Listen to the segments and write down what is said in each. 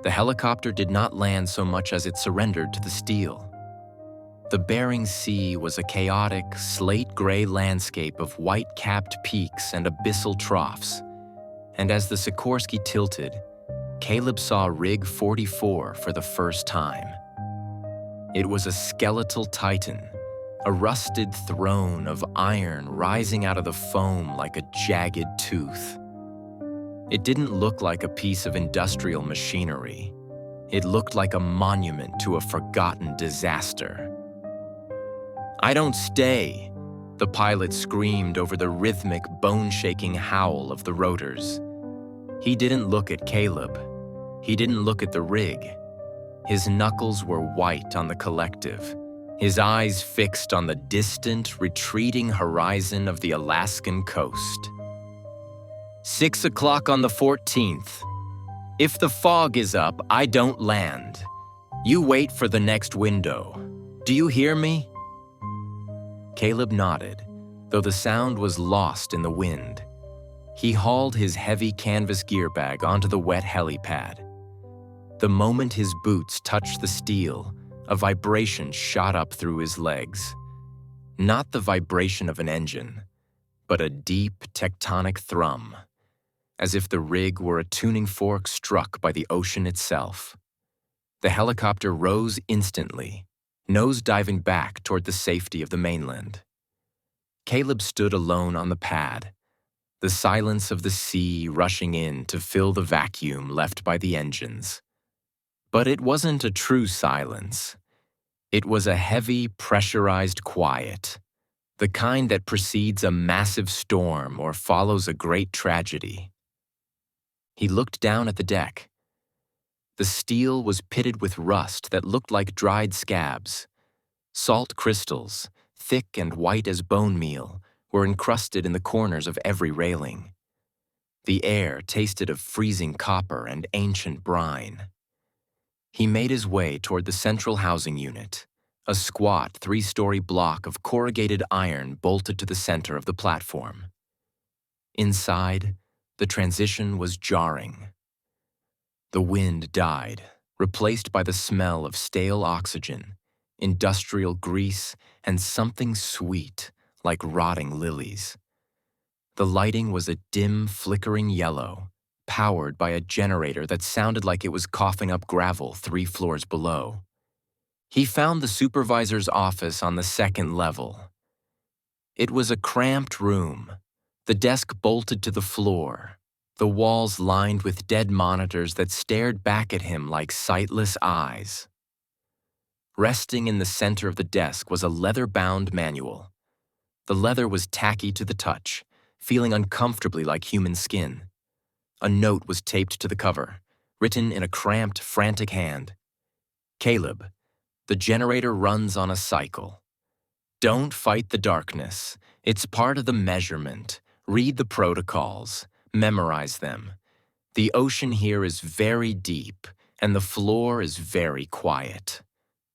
The helicopter did not land so much as it surrendered to the steel. The Bering Sea was a chaotic, slate-gray landscape of white-capped peaks and abyssal troughs, and as the Sikorsky tilted, Caleb saw Rig 44 for the first time. It was a skeletal titan, a rusted throne of iron rising out of the foam like a jagged tooth. It didn't look like a piece of industrial machinery. It looked like a monument to a forgotten disaster. "I don't stay," the pilot screamed over the rhythmic, bone-shaking howl of the rotors. He didn't look at Caleb. He didn't look at the rig. His knuckles were white on the collective, his eyes fixed on the distant, retreating horizon of the Alaskan coast. 6 o'clock on the 14th. If the fog is up, I don't land. You wait for the next window. Do you hear me? Caleb nodded, though the sound was lost in the wind. He hauled his heavy canvas gear bag onto the wet helipad. The moment his boots touched the steel, a vibration shot up through his legs. Not the vibration of an engine, but a deep tectonic thrum, as if the rig were a tuning fork struck by the ocean itself. The helicopter rose instantly, nose diving back toward the safety of the mainland. Caleb stood alone on the pad, the silence of the sea rushing in to fill the vacuum left by the engines. But it wasn't a true silence. It was a heavy, pressurized quiet, the kind that precedes a massive storm or follows a great tragedy. He looked down at the deck. The steel was pitted with rust that looked like dried scabs. Salt crystals, thick and white as bone meal, were encrusted in the corners of every railing. The air tasted of freezing copper and ancient brine. He made his way toward the central housing unit, a squat 3-story block of corrugated iron bolted to the center of the platform. Inside, the transition was jarring. The wind died, replaced by the smell of stale oxygen, industrial grease, and something sweet, like rotting lilies. The lighting was a dim, flickering yellow, powered by a generator that sounded like it was coughing up gravel 3 floors below. He found the supervisor's office on the 2nd level. It was a cramped room, the desk bolted to the floor, the walls lined with dead monitors that stared back at him like sightless eyes. Resting in the center of the desk was a leather-bound manual. The leather was tacky to the touch, feeling uncomfortably like human skin. A note was taped to the cover, written in a cramped, frantic hand. "Caleb, the generator runs on a cycle. Don't fight the darkness. It's part of the measurement. Read the protocols. Memorize them. The ocean here is very deep, and the floor is very quiet.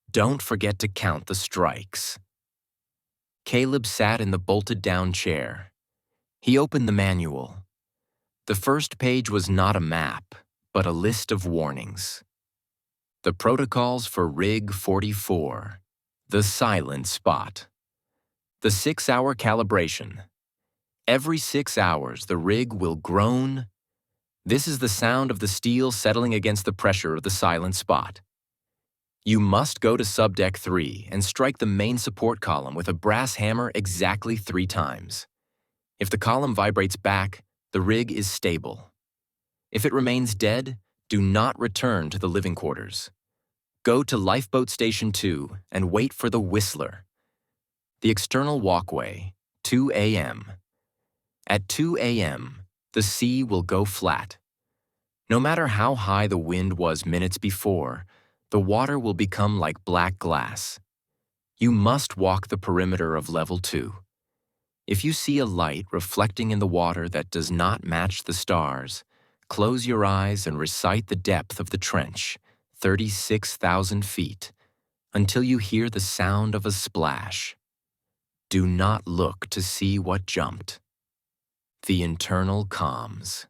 Don't forget to count the strikes." Caleb sat in the bolted-down chair. He opened the manual. The first page was not a map, but a list of warnings. The protocols for Rig 44, the silent spot. The 6-hour calibration. Every 6 hours, the rig will groan. This is the sound of the steel settling against the pressure of the silent spot. You must go to subdeck 3 and strike the main support column with a brass hammer exactly 3 times. If the column vibrates back, the rig is stable. If it remains dead, do not return to the living quarters. Go to Lifeboat Station 2 and wait for the Whistler. The external walkway, 2 a.m. At 2 a.m., the sea will go flat. No matter how high the wind was minutes before, the water will become like black glass. You must walk the perimeter of level 2. If you see a light reflecting in the water that does not match the stars, close your eyes and recite the depth of the trench, 36,000 feet, until you hear the sound of a splash. Do not look to see what jumped. The internal comms.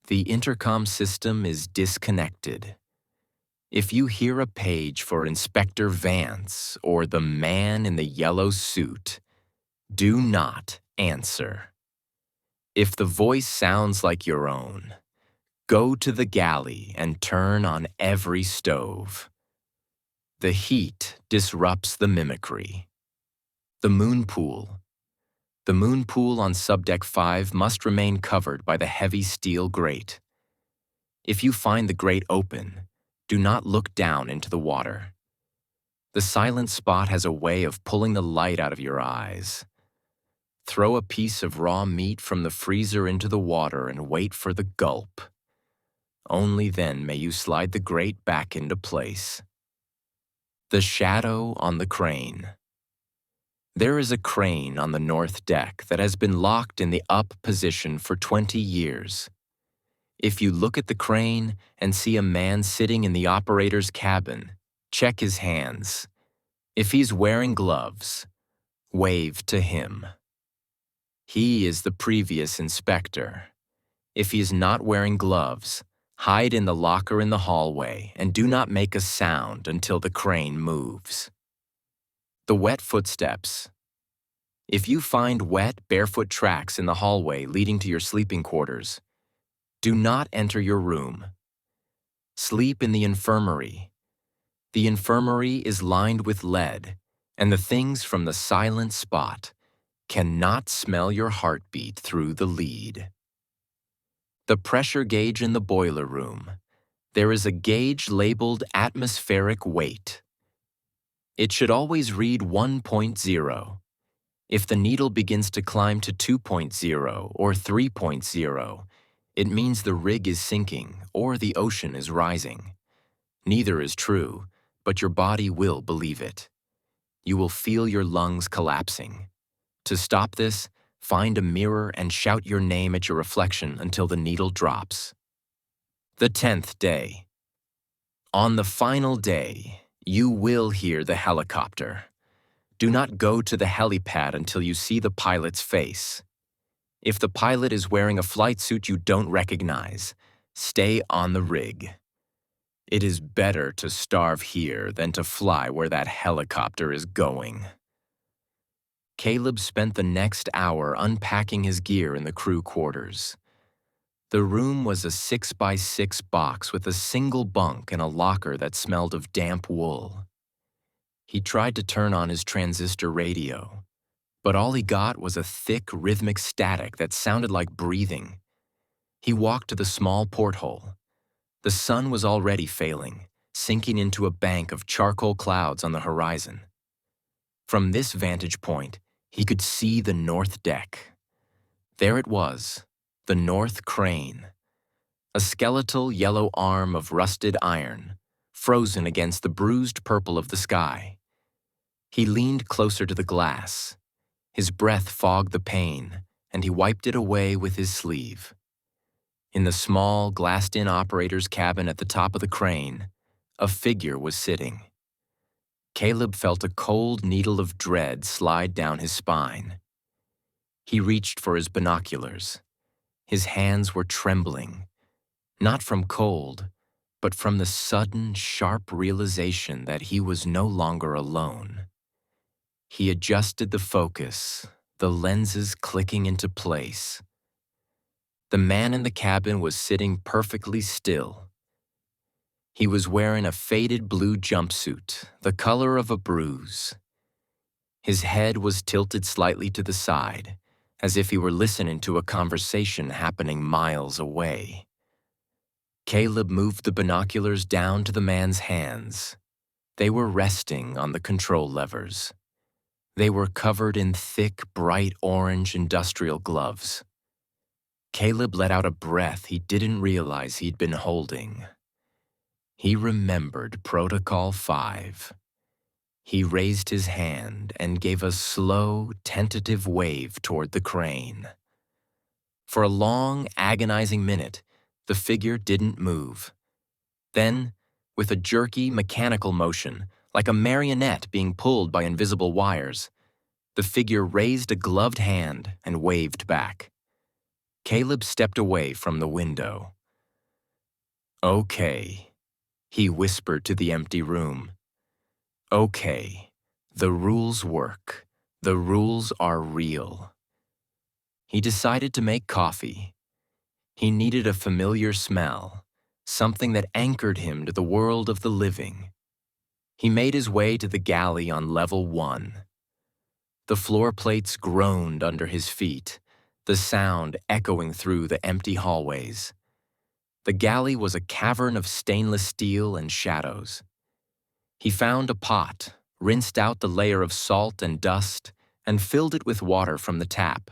The intercom system is disconnected. If you hear a page for Inspector Vance or the man in the yellow suit, do not answer. If the voice sounds like your own, go to the galley and turn on every stove. The heat disrupts the mimicry. The moon pool. The moon pool on Subdeck 5 must remain covered by the heavy steel grate. If you find the grate open, do not look down into the water. The silent spot has a way of pulling the light out of your eyes. Throw a piece of raw meat from the freezer into the water and wait for the gulp. Only then may you slide the grate back into place. The shadow on the crane. There is a crane on the north deck that has been locked in the up position for 20 years. If you look at the crane and see a man sitting in the operator's cabin, check his hands. If he's wearing gloves, wave to him. He is the previous inspector. If he is not wearing gloves, hide in the locker in the hallway and do not make a sound until the crane moves. The wet footsteps. If you find wet, barefoot tracks in the hallway leading to your sleeping quarters, do not enter your room. Sleep in the infirmary. The infirmary is lined with lead, and the things from the silent spot cannot smell your heartbeat through the lead. The pressure gauge in the boiler room. There is a gauge labeled atmospheric weight. It should always read 1.0. If the needle begins to climb to 2.0 or 3.0, it means the rig is sinking or the ocean is rising. Neither is true, but your body will believe it. You will feel your lungs collapsing. To stop this, find a mirror and shout your name at your reflection until the needle drops. The 10th day. On the final day, you will hear the helicopter. Do not go to the helipad until you see the pilot's face. If the pilot is wearing a flight suit you don't recognize, stay on the rig. It is better to starve here than to fly where that helicopter is going. Caleb spent the next hour unpacking his gear in the crew quarters. The room was a 6x6 box with a single bunk and a locker that smelled of damp wool. He tried to turn on his transistor radio, but all he got was a thick, rhythmic static that sounded like breathing. He walked to the small porthole. The sun was already failing, sinking into a bank of charcoal clouds on the horizon. From this vantage point, he could see the north deck. There it was, the north crane, a skeletal yellow arm of rusted iron, frozen against the bruised purple of the sky. He leaned closer to the glass. His breath fogged the pain, and he wiped it away with his sleeve. In the small, glassed-in operator's cabin at the top of the crane, a figure was sitting. Caleb felt a cold needle of dread slide down his spine. He reached for his binoculars. His hands were trembling, not from cold, but from the sudden, sharp realization that he was no longer alone. He adjusted the focus, the lenses clicking into place. The man in the cabin was sitting perfectly still. He was wearing a faded blue jumpsuit, the color of a bruise. His head was tilted slightly to the side, as if he were listening to a conversation happening miles away. Caleb moved the binoculars down to the man's hands. They were resting on the control levers. They were covered in thick, bright orange industrial gloves. Caleb let out a breath he didn't realize he'd been holding. He remembered Protocol 5. He raised his hand and gave a slow, tentative wave toward the crane. For a long, agonizing minute, the figure didn't move. Then, with a jerky, mechanical motion, like a marionette being pulled by invisible wires, the figure raised a gloved hand and waved back. Caleb stepped away from the window. Okay, he whispered to the empty room. Okay, the rules work. The rules are real. He decided to make coffee. He needed a familiar smell, something that anchored him to the world of the living. He made his way to the galley on level 1. The floor plates groaned under his feet, the sound echoing through the empty hallways. The galley was a cavern of stainless steel and shadows. He found a pot, rinsed out the layer of salt and dust, and filled it with water from the tap.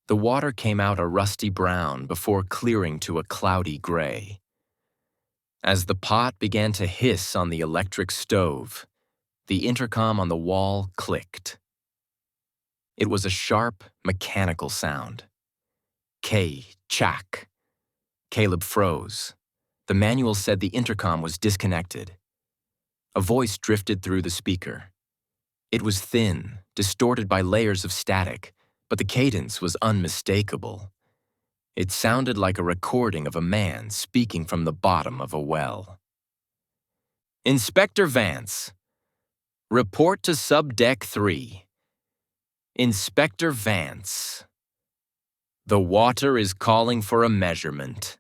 The water came out a rusty brown before clearing to a cloudy gray. As the pot began to hiss on the electric stove, the intercom on the wall clicked. It was a sharp, mechanical sound. Chak. Caleb froze. The manual said the intercom was disconnected. A voice drifted through the speaker. It was thin, distorted by layers of static, but the cadence was unmistakable. It sounded like a recording of a man speaking from the bottom of a well. Inspector Vance, report to Subdeck 3. Inspector Vance. The water is calling for a measurement.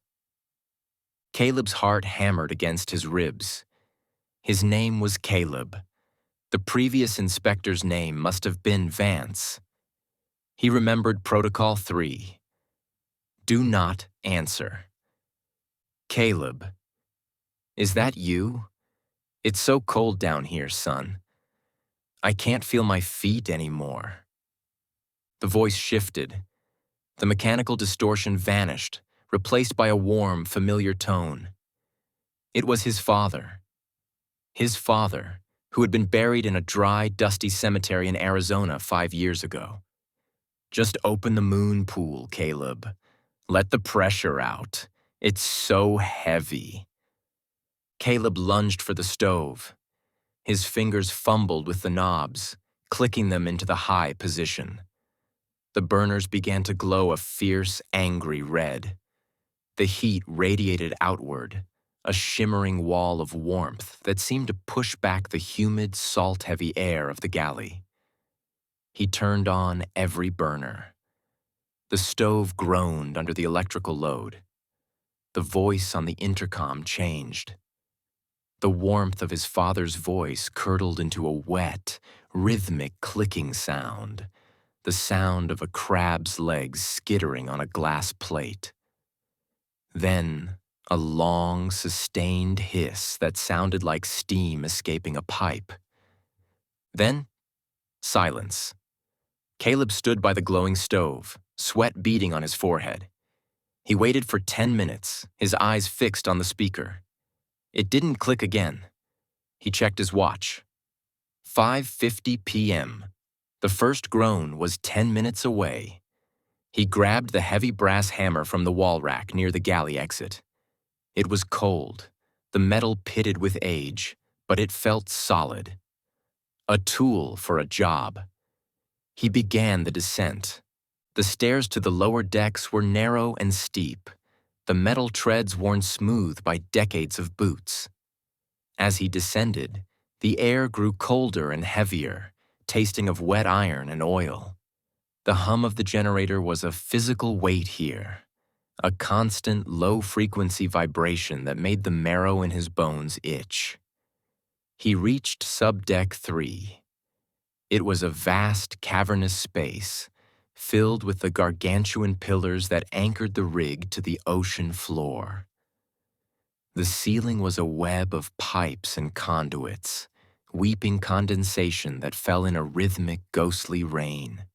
Caleb's heart hammered against his ribs. His name was Caleb. The previous inspector's name must have been Vance. He remembered Protocol 3. Do not answer. Caleb, is that you? It's so cold down here, son. I can't feel my feet anymore. The voice shifted. The mechanical distortion vanished, replaced by a warm, familiar tone. It was his father. His father, who had been buried in a dry, dusty cemetery in Arizona 5 years ago. Just open the moon pool, Caleb. Let the pressure out. It's so heavy. Caleb lunged for the stove. His fingers fumbled with the knobs, clicking them into the high position. The burners began to glow a fierce, angry red. The heat radiated outward, a shimmering wall of warmth that seemed to push back the humid, salt-heavy air of the galley. He turned on every burner. The stove groaned under the electrical load. The voice on the intercom changed. The warmth of his father's voice curdled into a wet, rhythmic clicking sound, the sound of a crab's legs skittering on a glass plate. Then, a long, sustained hiss that sounded like steam escaping a pipe. Then, silence. Caleb stood by the glowing stove, sweat beading on his forehead. He waited for 10 minutes, his eyes fixed on the speaker. It didn't click again. He checked his watch. 5:50 p.m. The first groan was 10 minutes away. He grabbed the heavy brass hammer from the wall rack near the galley exit. It was cold, the metal pitted with age, but it felt solid. A tool for a job. He began the descent. The stairs to the lower decks were narrow and steep, the metal treads worn smooth by decades of boots. As he descended, the air grew colder and heavier, tasting of wet iron and oil. The hum of the generator was a physical weight here, a constant low-frequency vibration that made the marrow in his bones itch. He reached Subdeck 3. It was a vast, cavernous space, filled with the gargantuan pillars that anchored the rig to the ocean floor. The ceiling was a web of pipes and conduits, weeping condensation that fell in a rhythmic, ghostly rain.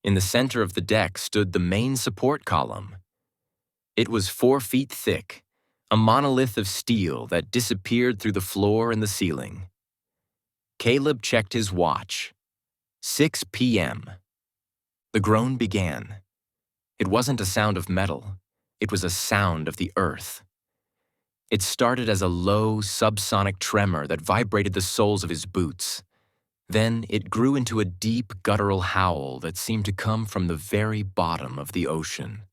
In the center of the deck stood the main support column. It was 4 feet thick, a monolith of steel that disappeared through the floor and the ceiling. Caleb checked his watch. 6 p.m. The groan began. It wasn't a sound of metal. It was a sound of the earth. It started as a low, subsonic tremor that vibrated the soles of his boots. Then it grew into a deep, guttural howl that seemed to come from the very bottom of the ocean.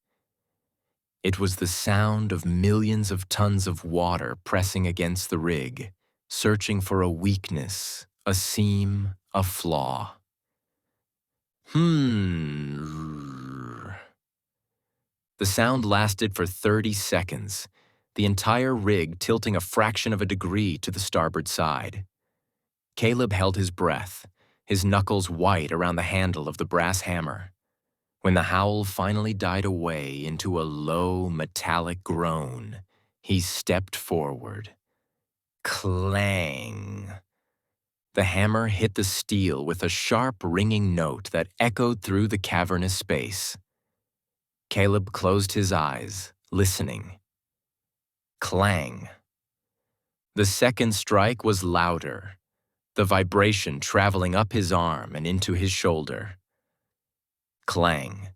It was the sound of millions of tons of water pressing against the rig, searching for a weakness, a seam, a flaw. The sound lasted for 30 seconds, the entire rig tilting a fraction of a degree to the starboard side. Caleb held his breath, his knuckles white around the handle of the brass hammer. When the howl finally died away into a low, metallic groan, he stepped forward. Clang! The hammer hit the steel with a sharp, ringing note that echoed through the cavernous space. Caleb closed his eyes, listening. Clang! The second strike was louder, the vibration traveling up his arm and into his shoulder. Clang!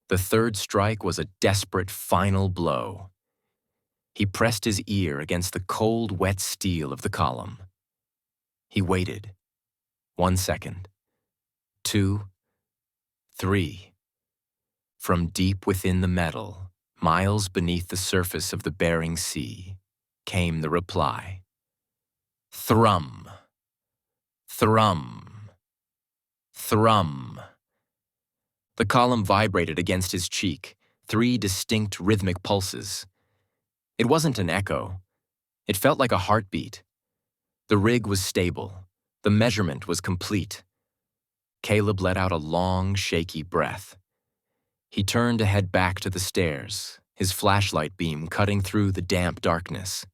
The third strike was a desperate final blow. He pressed his ear against the cold, wet steel of the column. He waited. 1 second. 2. 3. From deep within the metal, miles beneath the surface of the Bering Sea, came the reply. Thrum. Thrum. Thrum. The column vibrated against his cheek, 3 distinct rhythmic pulses. It wasn't an echo. It felt like a heartbeat. The rig was stable. The measurement was complete. Caleb let out a long, shaky breath. He turned to head back to the stairs, his flashlight beam cutting through the damp darkness.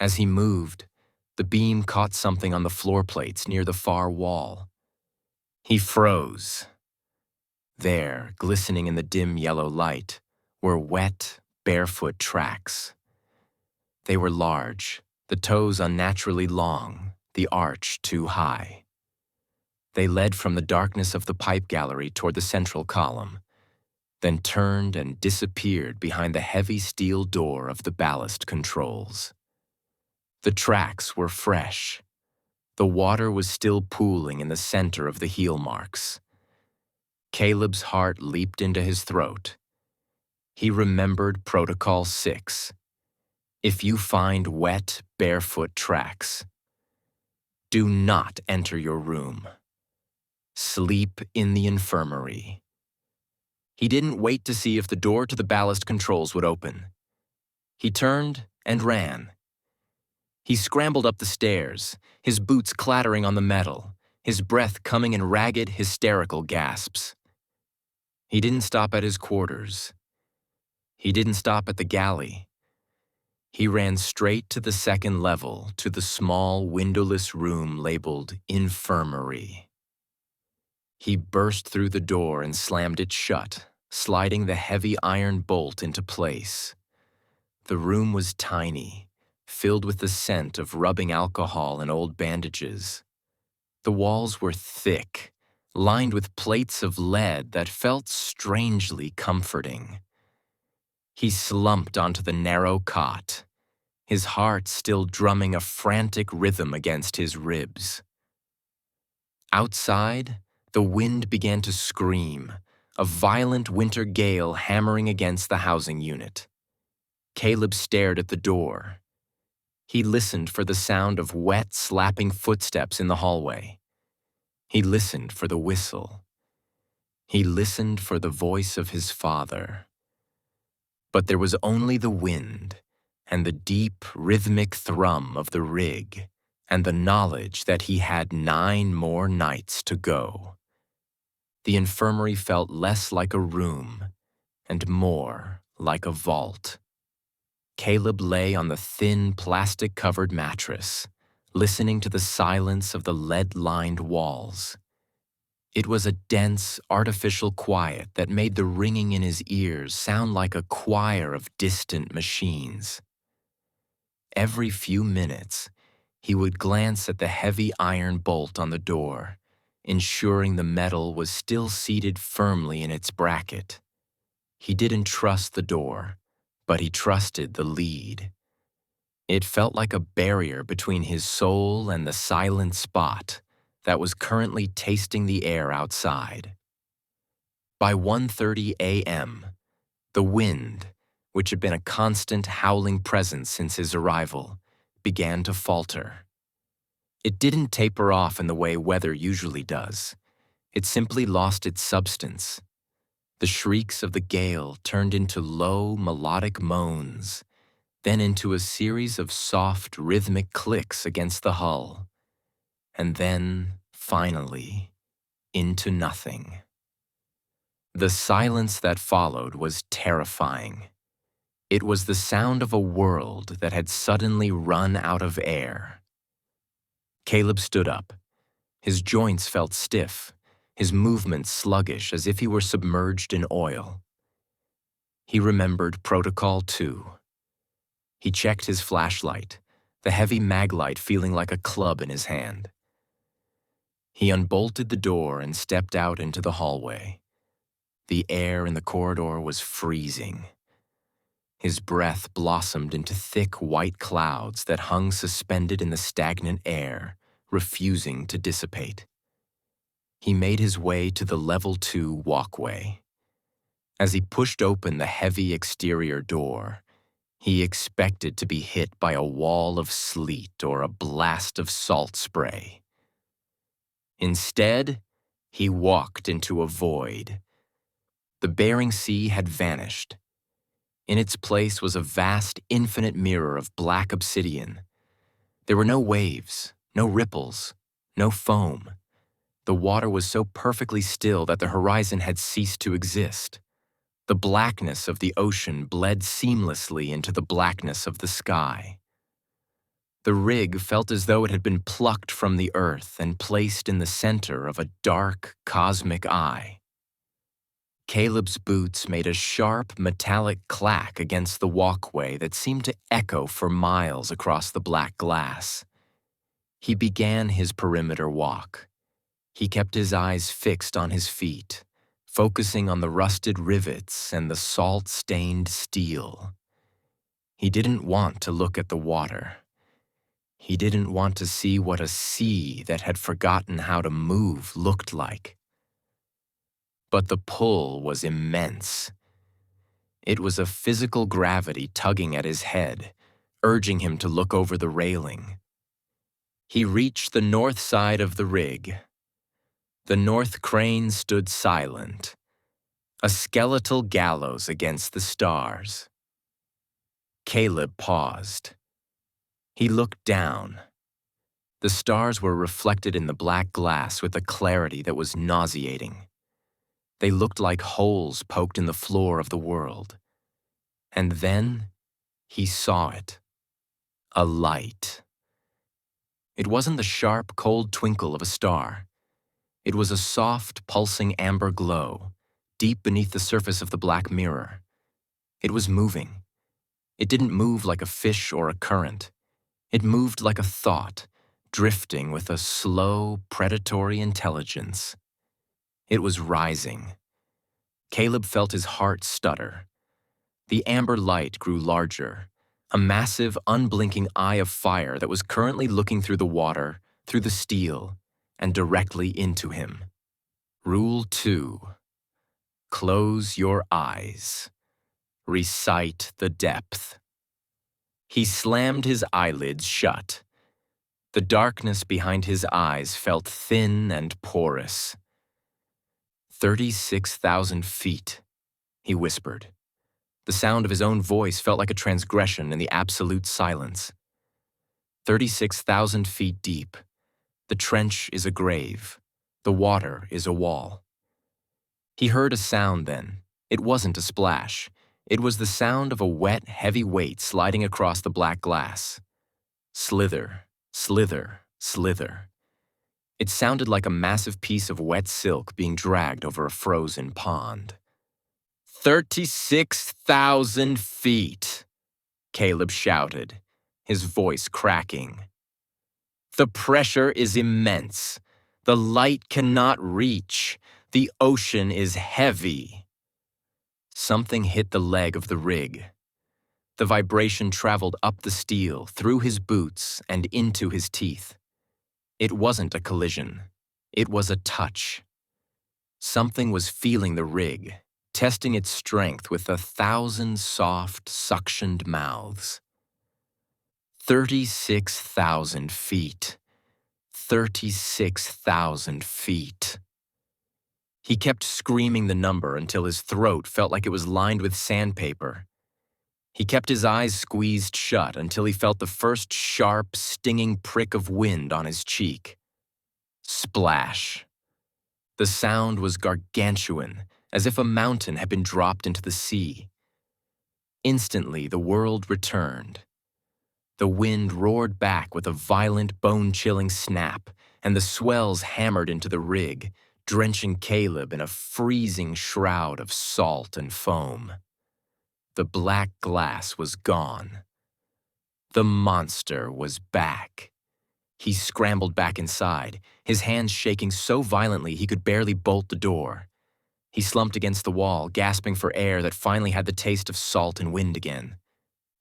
As he moved, the beam caught something on the floor plates near the far wall. He froze. There, glistening in the dim yellow light, were wet, barefoot tracks. They were large, the toes unnaturally long, the arch too high. They led from the darkness of the pipe gallery toward the central column, then turned and disappeared behind the heavy steel door of the ballast controls. The tracks were fresh. The water was still pooling in the center of the heel marks. Caleb's heart leaped into his throat. He remembered Protocol 6. If you find wet, barefoot tracks, do not enter your room. Sleep in the infirmary. He didn't wait to see if the door to the ballast controls would open. He turned and ran. He scrambled up the stairs, his boots clattering on the metal, his breath coming in ragged, hysterical gasps. He didn't stop at his quarters. He didn't stop at the galley. He ran straight to the second level, to the small, windowless room labeled Infirmary. He burst through the door and slammed it shut, sliding the heavy iron bolt into place. The room was tiny, filled with the scent of rubbing alcohol and old bandages. The walls were thick, lined with plates of lead that felt strangely comforting. He slumped onto the narrow cot, his heart still drumming a frantic rhythm against his ribs. Outside, the wind began to scream, a violent winter gale hammering against the housing unit. Caleb stared at the door. He listened for the sound of wet, slapping footsteps in the hallway. He listened for the whistle. He listened for the voice of his father. But there was only the wind and the deep, rhythmic thrum of the rig and the knowledge that he had 9 more nights to go. The infirmary felt less like a room and more like a vault. Caleb lay on the thin, plastic-covered mattress, listening to the silence of the lead-lined walls. It was a dense, artificial quiet that made the ringing in his ears sound like a choir of distant machines. Every few minutes, he would glance at the heavy iron bolt on the door, ensuring the metal was still seated firmly in its bracket. He didn't trust the door, but he trusted the lead. It felt like a barrier between his soul and the silent spot that was currently tasting the air outside. By 1:30 a.m., The wind, which had been a constant howling presence since his arrival, began to falter. It didn't taper off in the way weather usually does. It simply lost its substance. The shrieks of the gale turned into low, melodic moans, then into a series of soft, rhythmic clicks against the hull, and then, finally, into nothing. The silence that followed was terrifying. It was the sound of a world that had suddenly run out of air. Caleb stood up. His joints felt stiff, his movements sluggish as if he were submerged in oil. He remembered Protocol 2. He checked his flashlight, the heavy maglite feeling like a club in his hand. He unbolted the door and stepped out into the hallway. The air in the corridor was freezing. His breath blossomed into thick white clouds that hung suspended in the stagnant air, refusing to dissipate. He made his way to the level 2 walkway. As he pushed open the heavy exterior door, he expected to be hit by a wall of sleet or a blast of salt spray. Instead, he walked into a void. The Bering Sea had vanished. In its place was a vast, infinite mirror of black obsidian. There were no waves, no ripples, no foam. The water was so perfectly still that the horizon had ceased to exist. The blackness of the ocean bled seamlessly into the blackness of the sky. The rig felt as though it had been plucked from the earth and placed in the center of a dark, cosmic eye. Caleb's boots made a sharp, metallic clack against the walkway that seemed to echo for miles across the black glass. He began his perimeter walk. He kept his eyes fixed on his feet, focusing on the rusted rivets and the salt-stained steel. He didn't want to look at the water. He didn't want to see what a sea that had forgotten how to move looked like. But the pull was immense. It was a physical gravity tugging at his head, urging him to look over the railing. He reached the north side of the rig. The north crane stood silent, a skeletal gallows against the stars. Caleb paused. He looked down. The stars were reflected in the black glass with a clarity that was nauseating. They looked like holes poked in the floor of the world. And then he saw it. A light. It wasn't the sharp, cold twinkle of a star. It was a soft, pulsing amber glow, deep beneath the surface of the black mirror. It was moving. It didn't move like a fish or a current. It moved like a thought, drifting with a slow, predatory intelligence. It was rising. Caleb felt his heart stutter. The amber light grew larger, a massive, unblinking eye of fire that was currently looking through the water, through the steel, and directly into him. Rule 2. Close your eyes. Recite the depth. He slammed his eyelids shut. The darkness behind his eyes felt thin and porous. 36,000 feet, he whispered. The sound of his own voice felt like a transgression in the absolute silence. 36,000 feet deep. The trench is a grave. The water is a wall. He heard a sound then. It wasn't a splash. It was the sound of a wet, heavy weight sliding across the black glass. Slither, slither, slither. It sounded like a massive piece of wet silk being dragged over a frozen pond. 36,000 feet, Caleb shouted, his voice cracking. The pressure is immense. The light cannot reach. The ocean is heavy. Something hit the leg of the rig. The vibration traveled up the steel, through his boots, and into his teeth. It wasn't a collision. It was a touch. Something was feeling the rig, testing its strength with 1,000 soft, suctioned mouths. 36,000 feet. 36,000 feet. He kept screaming the number until his throat felt like it was lined with sandpaper. He kept his eyes squeezed shut until he felt the first sharp, stinging prick of wind on his cheek. Splash. The sound was gargantuan, as if a mountain had been dropped into the sea. Instantly, the world returned. The wind roared back with a violent, bone-chilling snap, and the swells hammered into the rig, drenching Caleb in a freezing shroud of salt and foam. The black glass was gone. The monster was back. He scrambled back inside, his hands shaking so violently he could barely bolt the door. He slumped against the wall, gasping for air that finally had the taste of salt and wind again.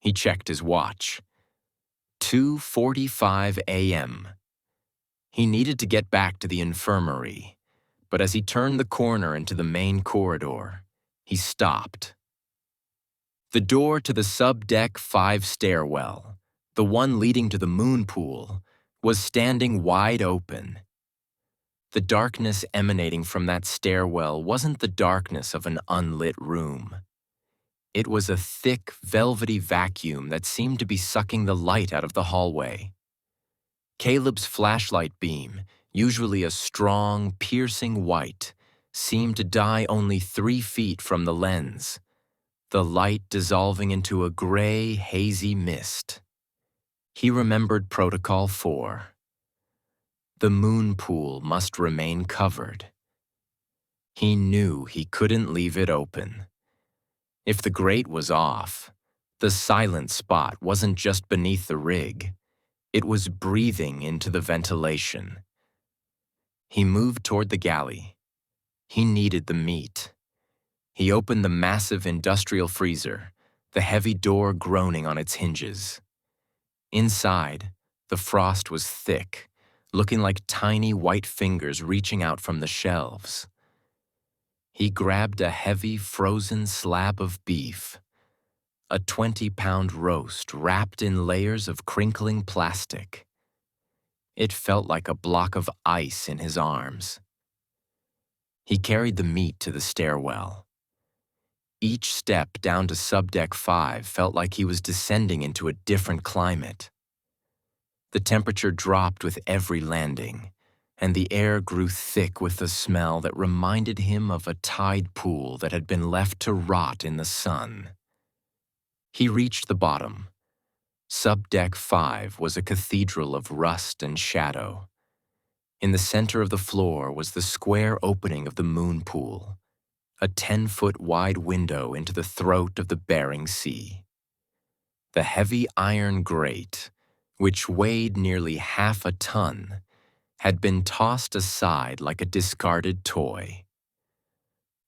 He checked his watch. 2:45 a.m. He needed to get back to the infirmary, but as he turned the corner into the main corridor, he stopped. The door to the subdeck 5 stairwell, the one leading to the moon pool, was standing wide open. The darkness emanating from that stairwell wasn't the darkness of an unlit room. It was a thick, velvety vacuum that seemed to be sucking the light out of the hallway. Caleb's flashlight beam, usually a strong, piercing white, seemed to die only 3 feet from the lens, the light dissolving into a gray, hazy mist. He remembered Protocol 4. The moon pool must remain covered. He knew he couldn't leave it open. If the grate was off, the silent spot wasn't just beneath the rig. It was breathing into the ventilation. He moved toward the galley. He needed the meat. He opened the massive industrial freezer, the heavy door groaning on its hinges. Inside, the frost was thick, looking like tiny white fingers reaching out from the shelves. He grabbed a heavy, frozen slab of beef, a 20-pound roast wrapped in layers of crinkling plastic. It felt like a block of ice in his arms. He carried the meat to the stairwell. Each step down to subdeck 5 felt like he was descending into a different climate. The temperature dropped with every landing, and the air grew thick with the smell that reminded him of a tide pool that had been left to rot in the sun. He reached the bottom. Subdeck 5 was a cathedral of rust and shadow. In the center of the floor was the square opening of the moon pool, a 10-foot wide window into the throat of the Bering Sea. The heavy iron grate, which weighed nearly half a ton, had been tossed aside like a discarded toy.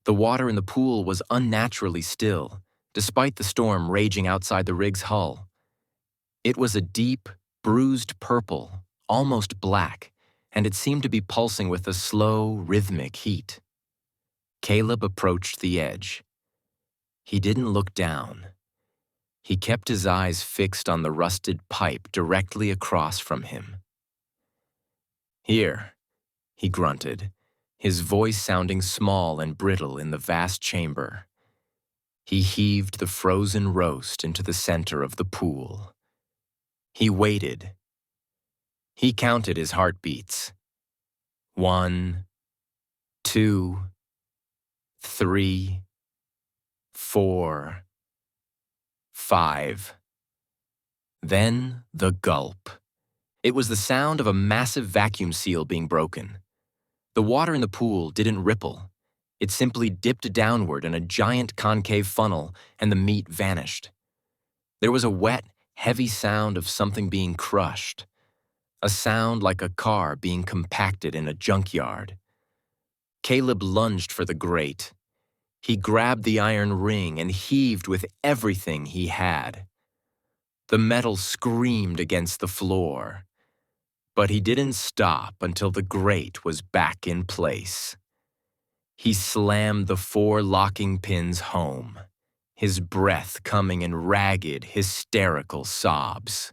The water in the pool was unnaturally still, despite the storm raging outside the rig's hull. It was a deep, bruised purple, almost black, and it seemed to be pulsing with a slow, rhythmic heat. Caleb approached the edge. He didn't look down. He kept his eyes fixed on the rusted pipe directly across from him. "Here," he grunted, his voice sounding small and brittle in the vast chamber. He heaved the frozen roast into the center of the pool. He waited. He counted his heartbeats. 1, 2, 3, 4, 5. Then the gulp. It was the sound of a massive vacuum seal being broken. The water in the pool didn't ripple. It simply dipped downward in a giant concave funnel, and the meat vanished. There was a wet, heavy sound of something being crushed, a sound like a car being compacted in a junkyard. Caleb lunged for the grate. He grabbed the iron ring and heaved with everything he had. The metal screamed against the floor, but he didn't stop until the grate was back in place. He slammed the 4 locking pins home, his breath coming in ragged, hysterical sobs.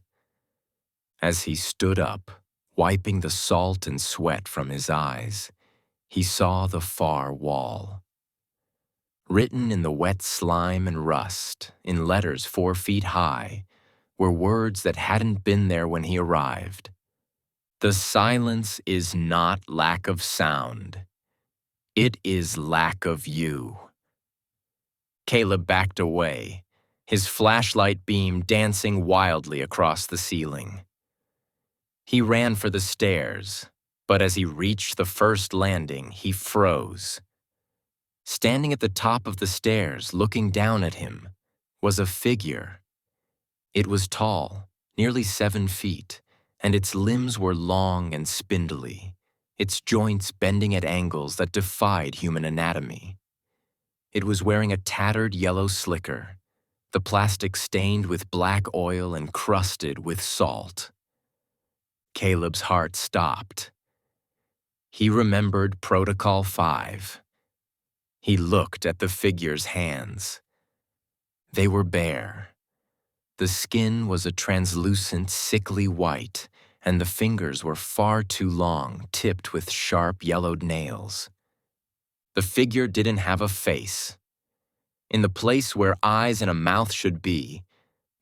As he stood up, wiping the salt and sweat from his eyes, he saw the far wall. Written in the wet slime and rust, in letters 4 feet high, were words that hadn't been there when he arrived. The silence is not lack of sound. It is lack of you. Caleb backed away, his flashlight beam dancing wildly across the ceiling. He ran for the stairs, but as he reached the first landing, he froze. Standing at the top of the stairs, looking down at him, was a figure. It was tall, nearly 7 feet, and its limbs were long and spindly, its joints bending at angles that defied human anatomy. It was wearing a tattered yellow slicker, the plastic stained with black oil and crusted with salt. Caleb's heart stopped. He remembered Protocol 5. He looked at the figure's hands. They were bare. The skin was a translucent, sickly white, and the fingers were far too long, tipped with sharp, yellowed nails. The figure didn't have a face. In the place where eyes and a mouth should be,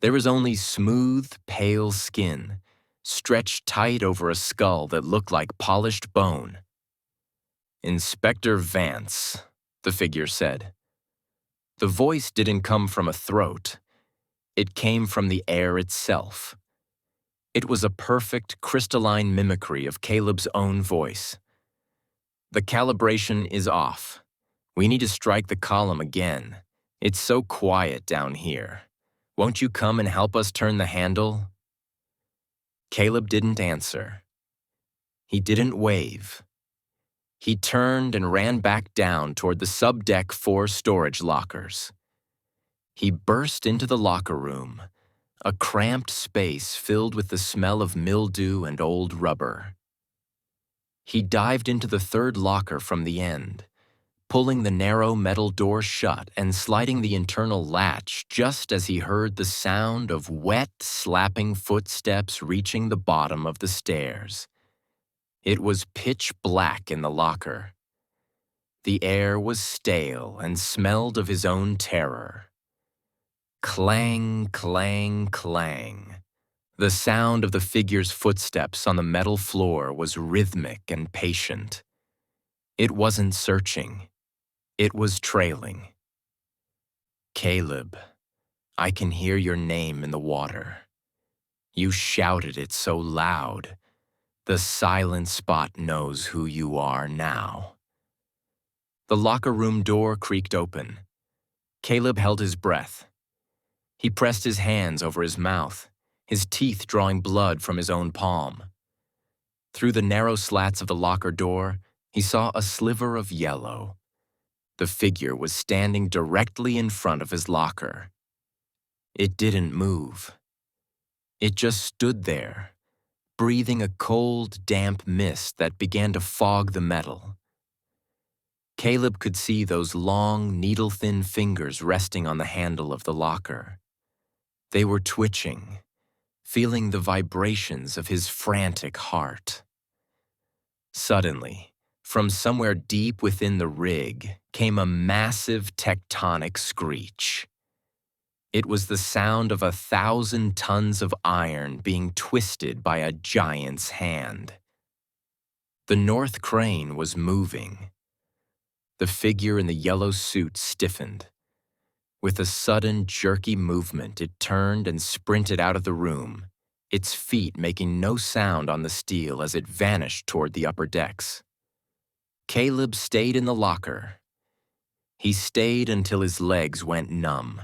there was only smooth, pale skin, stretched tight over a skull that looked like polished bone. "Inspector Vance," the figure said. The voice didn't come from a throat. It came from the air itself. It was a perfect, crystalline mimicry of Caleb's own voice. "The calibration is off. We need to strike the column again. It's so quiet down here. Won't you come and help us turn the handle?" Caleb didn't answer. He didn't wave. He turned and ran back down toward the subdeck 4 storage lockers. He burst into the locker room, a cramped space filled with the smell of mildew and old rubber. He dived into the 3rd locker from the end, pulling the narrow metal door shut and sliding the internal latch just as he heard the sound of wet, slapping footsteps reaching the bottom of the stairs. It was pitch black in the locker. The air was stale and smelled of his own terror. Clang, clang, clang. The sound of the figure's footsteps on the metal floor was rhythmic and patient. It wasn't searching. It was trailing. "Caleb, I can hear your name in the water. You shouted it so loud. The silent spot knows who you are now." The locker room door creaked open. Caleb held his breath. He pressed his hands over his mouth, his teeth drawing blood from his own palm. Through the narrow slats of the locker door, he saw a sliver of yellow. The figure was standing directly in front of his locker. It didn't move. It just stood there, breathing a cold, damp mist that began to fog the metal. Caleb could see those long, needle-thin fingers resting on the handle of the locker. They were twitching, feeling the vibrations of his frantic heart. Suddenly, from somewhere deep within the rig, came a massive tectonic screech. It was the sound of 1,000 tons of iron being twisted by a giant's hand. The north crane was moving. The figure in the yellow suit stiffened. With a sudden, jerky movement, it turned and sprinted out of the room, its feet making no sound on the steel as it vanished toward the upper decks. Caleb stayed in the locker. He stayed until his legs went numb.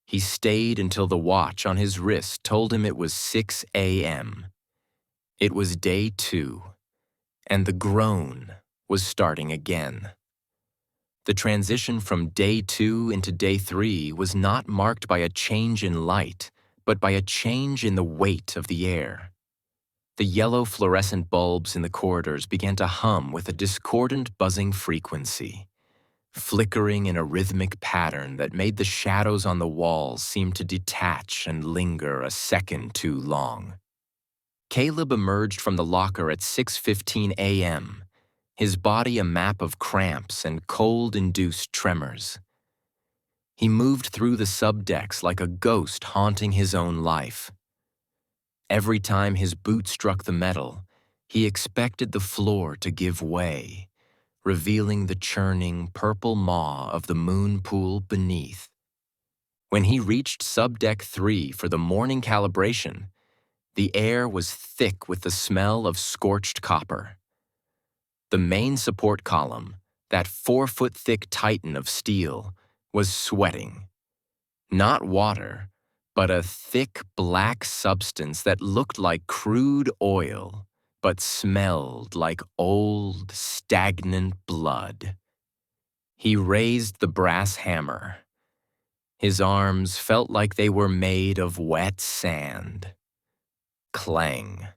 He stayed until the watch on his wrist told him it was 6 a.m. It was day 2, and the groan was starting again. The transition from day 2 into day 3 was not marked by a change in light, but by a change in the weight of the air. The yellow fluorescent bulbs in the corridors began to hum with a discordant buzzing frequency, flickering in a rhythmic pattern that made the shadows on the walls seem to detach and linger a second too long. Caleb emerged from the locker at 6:15 a.m., his body a map of cramps and cold-induced tremors. He moved through the subdecks like a ghost haunting his own life. Every time his boot struck the metal, he expected the floor to give way, revealing the churning purple maw of the moon pool beneath. When he reached Subdeck 3 for the morning calibration, the air was thick with the smell of scorched copper. The main support column, that 4-foot-thick titan of steel, was sweating. Not water, but a thick black substance that looked like crude oil, but smelled like old, stagnant blood. He raised the brass hammer. His arms felt like they were made of wet sand. Clang.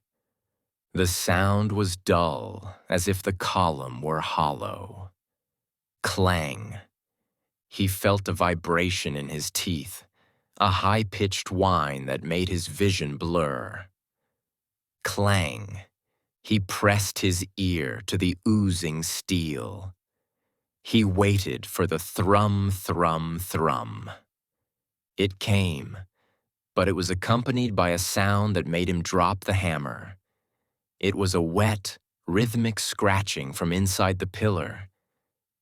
The sound was dull, as if the column were hollow. Clang. He felt a vibration in his teeth, a high-pitched whine that made his vision blur. Clang. He pressed his ear to the oozing steel. He waited for the thrum, thrum, thrum. It came, but it was accompanied by a sound that made him drop the hammer. It was a wet, rhythmic scratching from inside the pillar.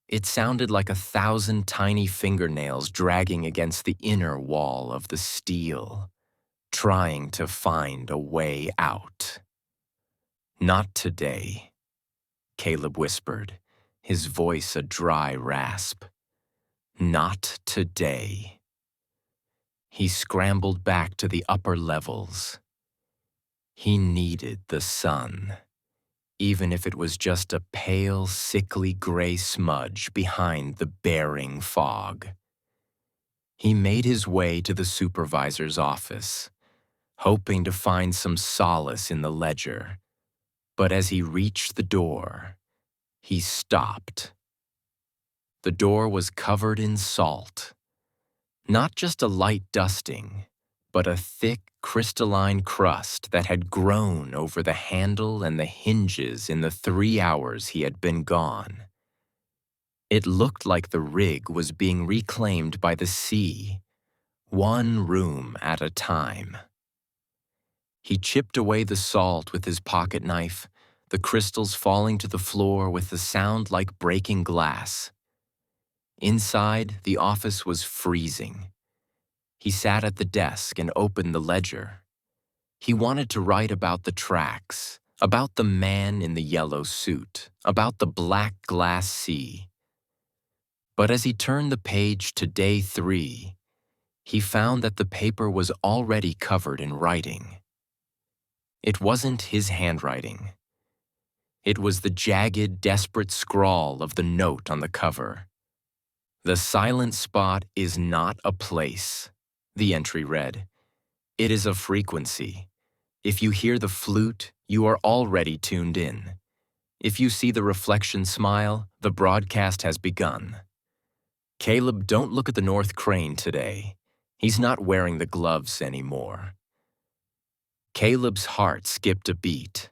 It sounded like 1,000 tiny fingernails dragging against the inner wall of the steel, trying to find a way out. "Not today," Caleb whispered, his voice a dry rasp. "Not today." He scrambled back to the upper levels. He needed the sun, even if it was just a pale, sickly gray smudge behind the bearing fog. He made his way to the supervisor's office, hoping to find some solace in the ledger. But as he reached the door, he stopped. The door was covered in salt. Not just a light dusting, but a thick, crystalline crust that had grown over the handle and the hinges in the 3 hours he had been gone. It looked like the rig was being reclaimed by the sea, one room at a time. He chipped away the salt with his pocket knife, the crystals falling to the floor with a sound like breaking glass. Inside, the office was freezing. He sat at the desk and opened the ledger. He wanted to write about the tracks, about the man in the yellow suit, about the black glass sea. But as he turned the page to day 3, he found that the paper was already covered in writing. It wasn't his handwriting. It was the jagged, desperate scrawl of the note on the cover. "The silent spot is not a place," the entry read. "It is a frequency. If you hear the flute, you are already tuned in. If you see the reflection smile, the broadcast has begun. Caleb, don't look at the North Crane today. He's not wearing the gloves anymore." Caleb's heart skipped a beat.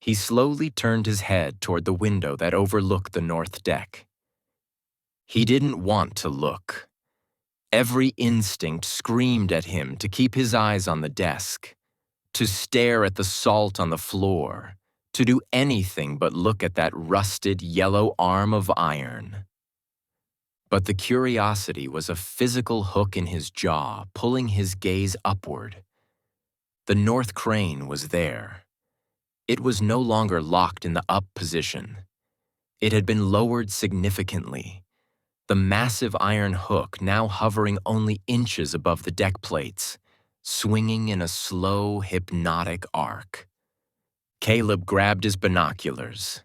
He slowly turned his head toward the window that overlooked the north deck. He didn't want to look. Every instinct screamed at him to keep his eyes on the desk, to stare at the salt on the floor, to do anything but look at that rusted yellow arm of iron. But the curiosity was a physical hook in his jaw, pulling his gaze upward. The North Crane was there. It was no longer locked in the up position. It had been lowered significantly, the massive iron hook now hovering only inches above the deck plates, swinging in a slow, hypnotic arc. Caleb grabbed his binoculars.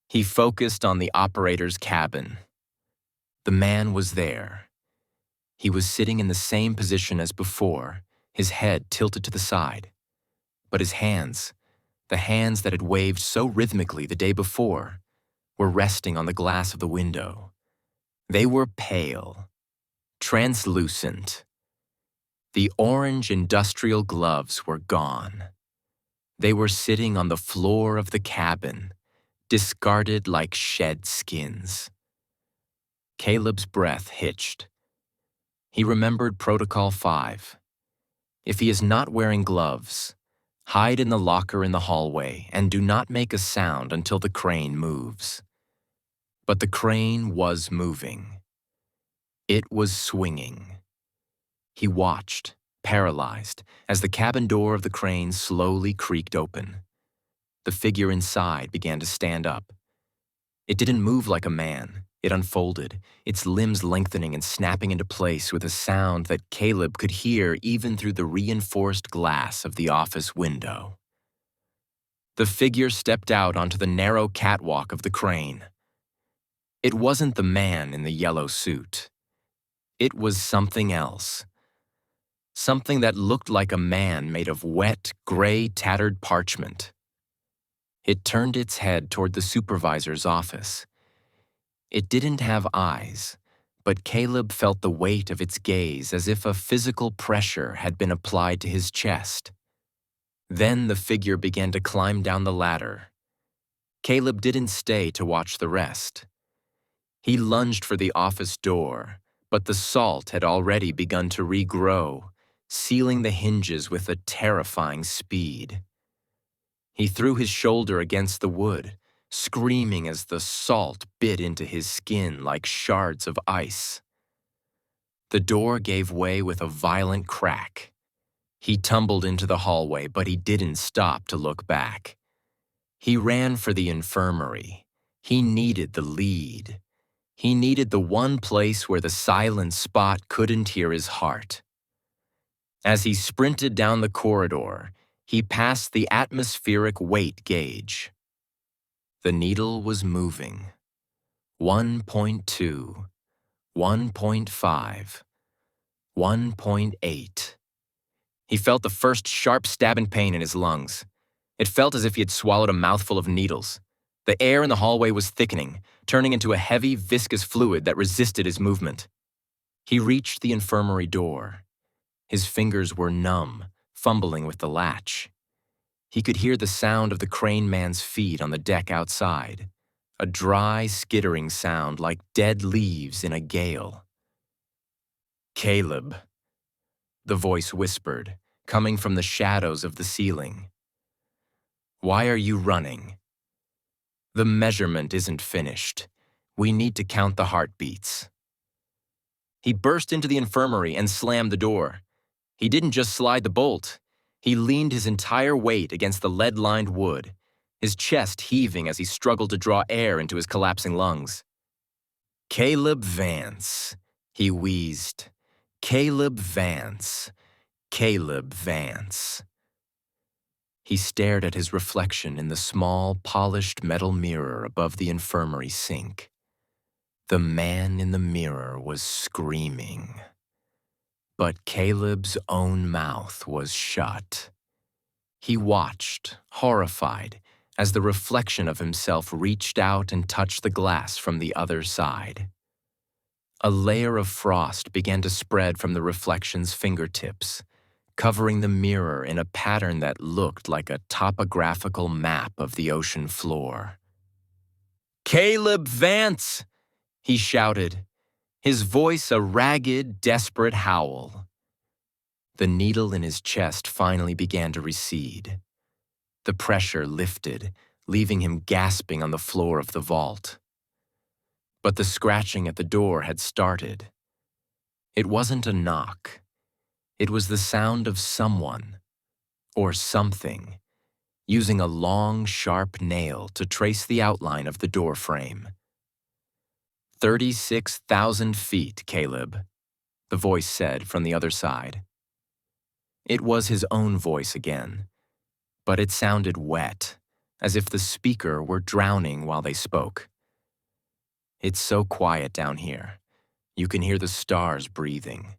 He focused on the operator's cabin. The man was there. He was sitting in the same position as before, his head tilted to the side. But his hands, the hands that had waved so rhythmically the day before, were resting on the glass of the window. They were pale, translucent. The orange industrial gloves were gone. They were sitting on the floor of the cabin, discarded like shed skins. Caleb's breath hitched. He remembered Protocol 5. If he is not wearing gloves, hide in the locker in the hallway and do not make a sound until the crane moves. But the crane was moving. It was swinging. He watched, paralyzed, as the cabin door of the crane slowly creaked open. The figure inside began to stand up. It didn't move like a man. It unfolded, its limbs lengthening and snapping into place with a sound that Caleb could hear even through the reinforced glass of the office window. The figure stepped out onto the narrow catwalk of the crane. It wasn't the man in the yellow suit. It was something else. Something that looked like a man made of wet, gray, tattered parchment. It turned its head toward the supervisor's office. It didn't have eyes, but Caleb felt the weight of its gaze as if a physical pressure had been applied to his chest. Then the figure began to climb down the ladder. Caleb didn't stay to watch the rest. He lunged for the office door, but the salt had already begun to regrow, sealing the hinges with a terrifying speed. He threw his shoulder against the wood, screaming as the salt bit into his skin like shards of ice. The door gave way with a violent crack. He tumbled into the hallway, but he didn't stop to look back. He ran for the infirmary. He needed the lead. He needed the one place where the silent spot couldn't hear his heart. As he sprinted down the corridor, he passed the atmospheric weight gauge. The needle was moving. 1.2, 1.5, 1.8. He felt the first sharp stabbing pain in his lungs. It felt as if he had swallowed a mouthful of needles. The air in the hallway was thickening, turning into a heavy, viscous fluid that resisted his movement. He reached the infirmary door. His fingers were numb, fumbling with the latch. He could hear the sound of the crane man's feet on the deck outside, a dry, skittering sound like dead leaves in a gale. "Caleb," the voice whispered, coming from the shadows of the ceiling. "Why are you running? The measurement isn't finished. We need to count the heartbeats." He burst into the infirmary and slammed the door. He didn't just slide the bolt. He leaned his entire weight against the lead-lined wood, his chest heaving as he struggled to draw air into his collapsing lungs. "Caleb Vance," he wheezed. "Caleb Vance. Caleb Vance." He stared at his reflection in the small, polished metal mirror above the infirmary sink. The man in the mirror was screaming. But Caleb's own mouth was shut. He watched, horrified, as the reflection of himself reached out and touched the glass from the other side. A layer of frost began to spread from the reflection's fingertips, covering the mirror in a pattern that looked like a topographical map of the ocean floor. "Caleb Vance!" he shouted, his voice a ragged, desperate howl. The needle in his chest finally began to recede. The pressure lifted, leaving him gasping on the floor of the vault. But the scratching at the door had started. It wasn't a knock. It was the sound of someone, or something, using a long, sharp nail to trace the outline of the door frame. 36,000 feet, Caleb, the voice said from the other side. It was his own voice again, but it sounded wet, as if the speaker were drowning while they spoke. "It's so quiet down here. You can hear the stars breathing.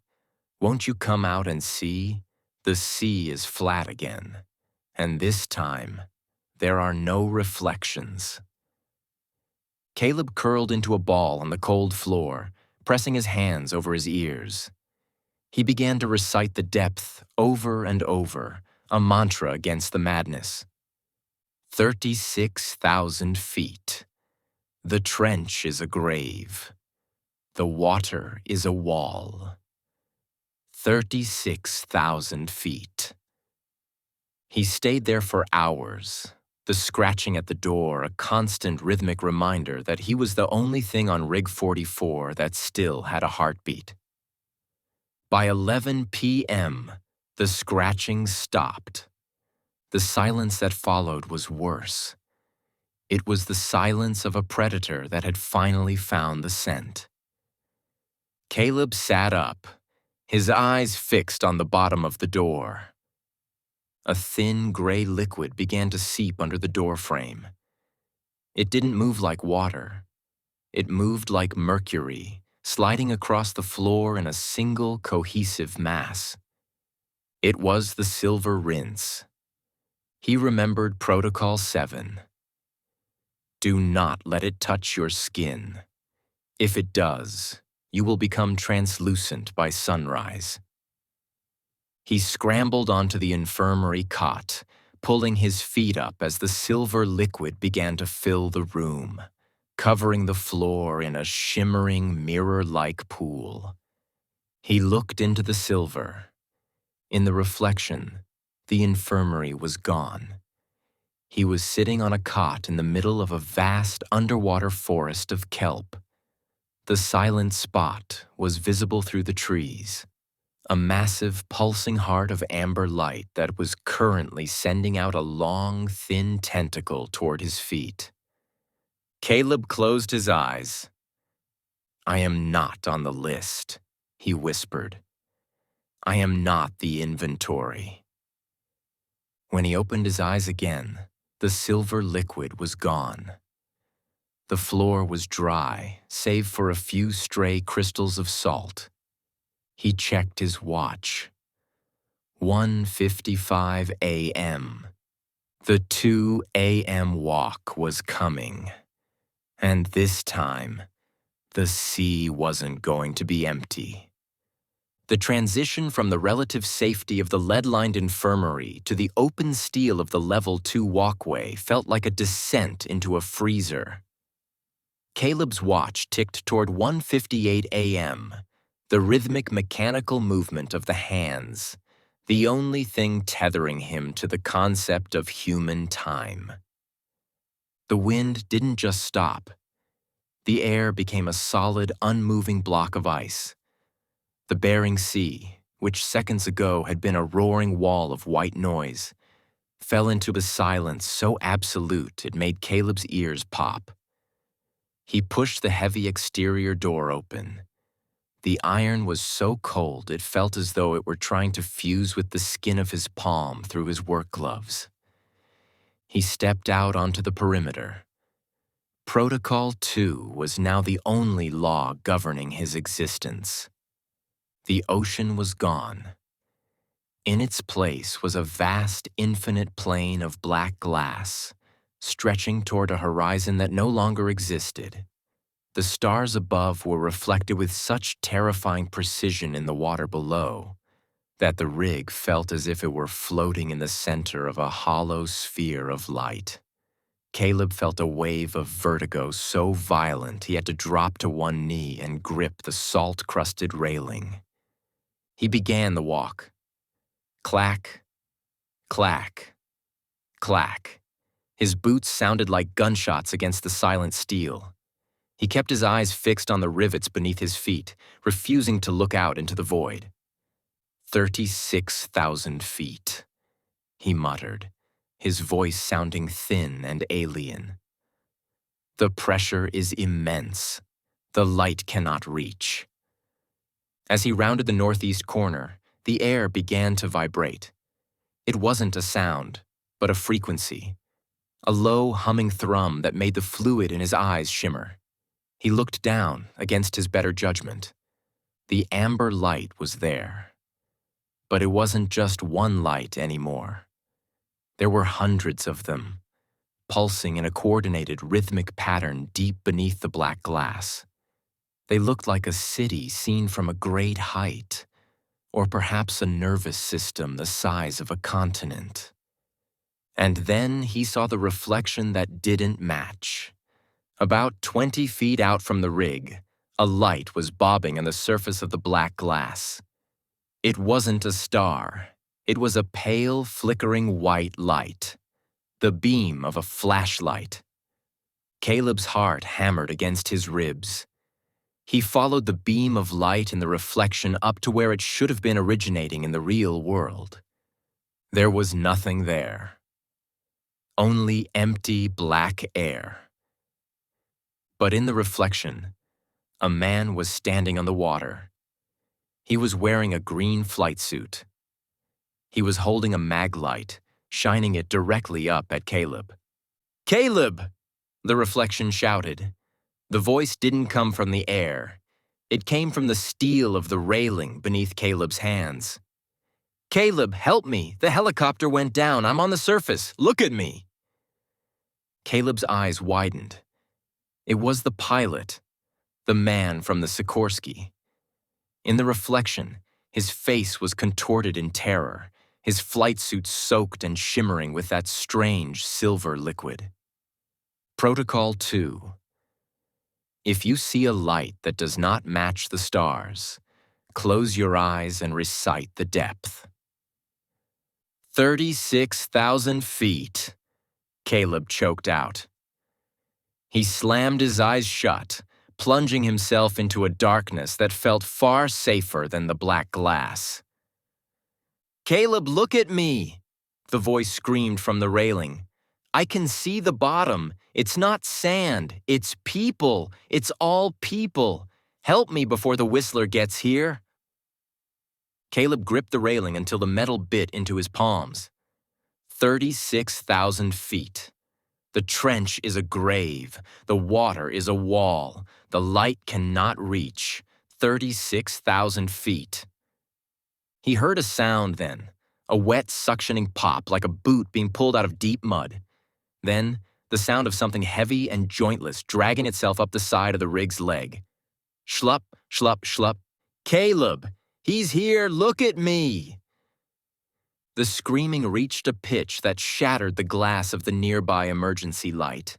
Won't you come out and see? The sea is flat again. And this time, there are no reflections. Caleb curled into a ball on the cold floor, pressing his hands over his ears. He began to recite the depth over and over, a mantra against the madness. 36,000 feet. The trench is a grave. The water is a wall. 36,000 feet. He stayed there for hours, the scratching at the door a constant rhythmic reminder that he was the only thing on Rig 44 that still had a heartbeat. By 11 p.m., the scratching stopped. The silence that followed was worse. It was the silence of a predator that had finally found the scent. Caleb sat up, his eyes fixed on the bottom of the door. A thin gray liquid began to seep under the door frame. It didn't move like water. It moved like mercury, sliding across the floor in a single cohesive mass. It was the silver rinse. He remembered Protocol 7. Do not let it touch your skin. If it does, you will become translucent by sunrise. He scrambled onto the infirmary cot, pulling his feet up as the silver liquid began to fill the room, covering the floor in a shimmering, mirror-like pool. He looked into the silver. In the reflection, the infirmary was gone. He was sitting on a cot in the middle of a vast underwater forest of kelp. The silent spot was visible through the trees. A massive, pulsing heart of amber light that was currently sending out a long, thin tentacle toward his feet. Caleb closed his eyes. I am not on the list, he whispered. I am not the inventory. When he opened his eyes again, the silver liquid was gone. The floor was dry, save for a few stray crystals of salt. He checked his watch. 1:55 a.m. The 2 a.m. walk was coming. And this time, the sea wasn't going to be empty. The transition from the relative safety of the lead-lined infirmary to the open steel of the Level 2 walkway felt like a descent into a freezer. Caleb's watch ticked toward 1:58 a.m., the rhythmic mechanical movement of the hands, the only thing tethering him to the concept of human time. The wind didn't just stop. The air became a solid, unmoving block of ice. The Bering Sea, which seconds ago had been a roaring wall of white noise, fell into a silence so absolute it made Caleb's ears pop. He pushed the heavy exterior door open. The iron was so cold it felt as though it were trying to fuse with the skin of his palm through his work gloves. He stepped out onto the perimeter. Protocol 2 was now the only law governing his existence. The ocean was gone. In its place was a vast, infinite plain of black glass, stretching toward a horizon that no longer existed. The stars above were reflected with such terrifying precision in the water below that the rig felt as if it were floating in the center of a hollow sphere of light. Caleb felt a wave of vertigo so violent he had to drop to one knee and grip the salt-crusted railing. He began the walk. Clack, clack, clack. His boots sounded like gunshots against the silent steel. He kept his eyes fixed on the rivets beneath his feet, refusing to look out into the void. 36,000 feet, he muttered, his voice sounding thin and alien. The pressure is immense. The light cannot reach. As he rounded the northeast corner, the air began to vibrate. It wasn't a sound, but a frequency, a low humming thrum that made the fluid in his eyes shimmer. He looked down against his better judgment. The amber light was there. But it wasn't just one light anymore. There were hundreds of them, pulsing in a coordinated rhythmic pattern deep beneath the black glass. They looked like a city seen from a great height, or perhaps a nervous system the size of a continent. And then he saw the reflection that didn't match. About 20 feet out from the rig, a light was bobbing on the surface of the black glass. It wasn't a star. It was a pale, flickering white light, the beam of a flashlight. Caleb's heart hammered against his ribs. He followed the beam of light in the reflection up to where it should have been originating in the real world. There was nothing there. Only empty black air. But in the reflection, a man was standing on the water. He was wearing a green flight suit. He was holding a mag light, shining it directly up at Caleb. "Caleb!" the reflection shouted. The voice didn't come from the air. It came from the steel of the railing beneath Caleb's hands. "Caleb, help me! The helicopter went down. I'm on the surface. Look at me!" Caleb's eyes widened. It was the pilot, the man from the Sikorsky. In the reflection, his face was contorted in terror, his flight suit soaked and shimmering with that strange silver liquid. Protocol 2. If you see a light that does not match the stars, close your eyes and recite the depth. 36,000 feet, Caleb choked out. He slammed his eyes shut, plunging himself into a darkness that felt far safer than the black glass. "Caleb, look at me!" the voice screamed from the railing. "I can see the bottom. It's not sand. It's people. It's all people. Help me before the Whistler gets here." Caleb gripped the railing until the metal bit into his palms. 36,000 feet. The trench is a grave. The water is a wall. The light cannot reach. 36,000 feet. He heard a sound then, a wet suctioning pop like a boot being pulled out of deep mud. Then, the sound of something heavy and jointless dragging itself up the side of the rig's leg. Schlup, schlup, schlup. "Caleb! He's here! Look at me!" The screaming reached a pitch that shattered the glass of the nearby emergency light.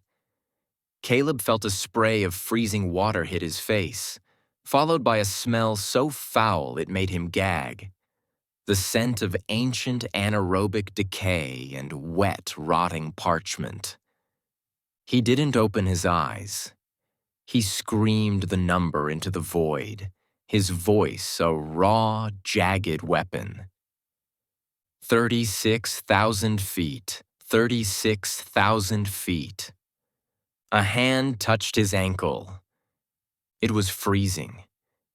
Caleb felt a spray of freezing water hit his face, followed by a smell so foul it made him gag. The scent of ancient anaerobic decay and wet, rotting parchment. He didn't open his eyes. He screamed the number into the void, his voice a raw, jagged weapon. 36,000 feet, 36,000 feet. A hand touched his ankle. It was freezing.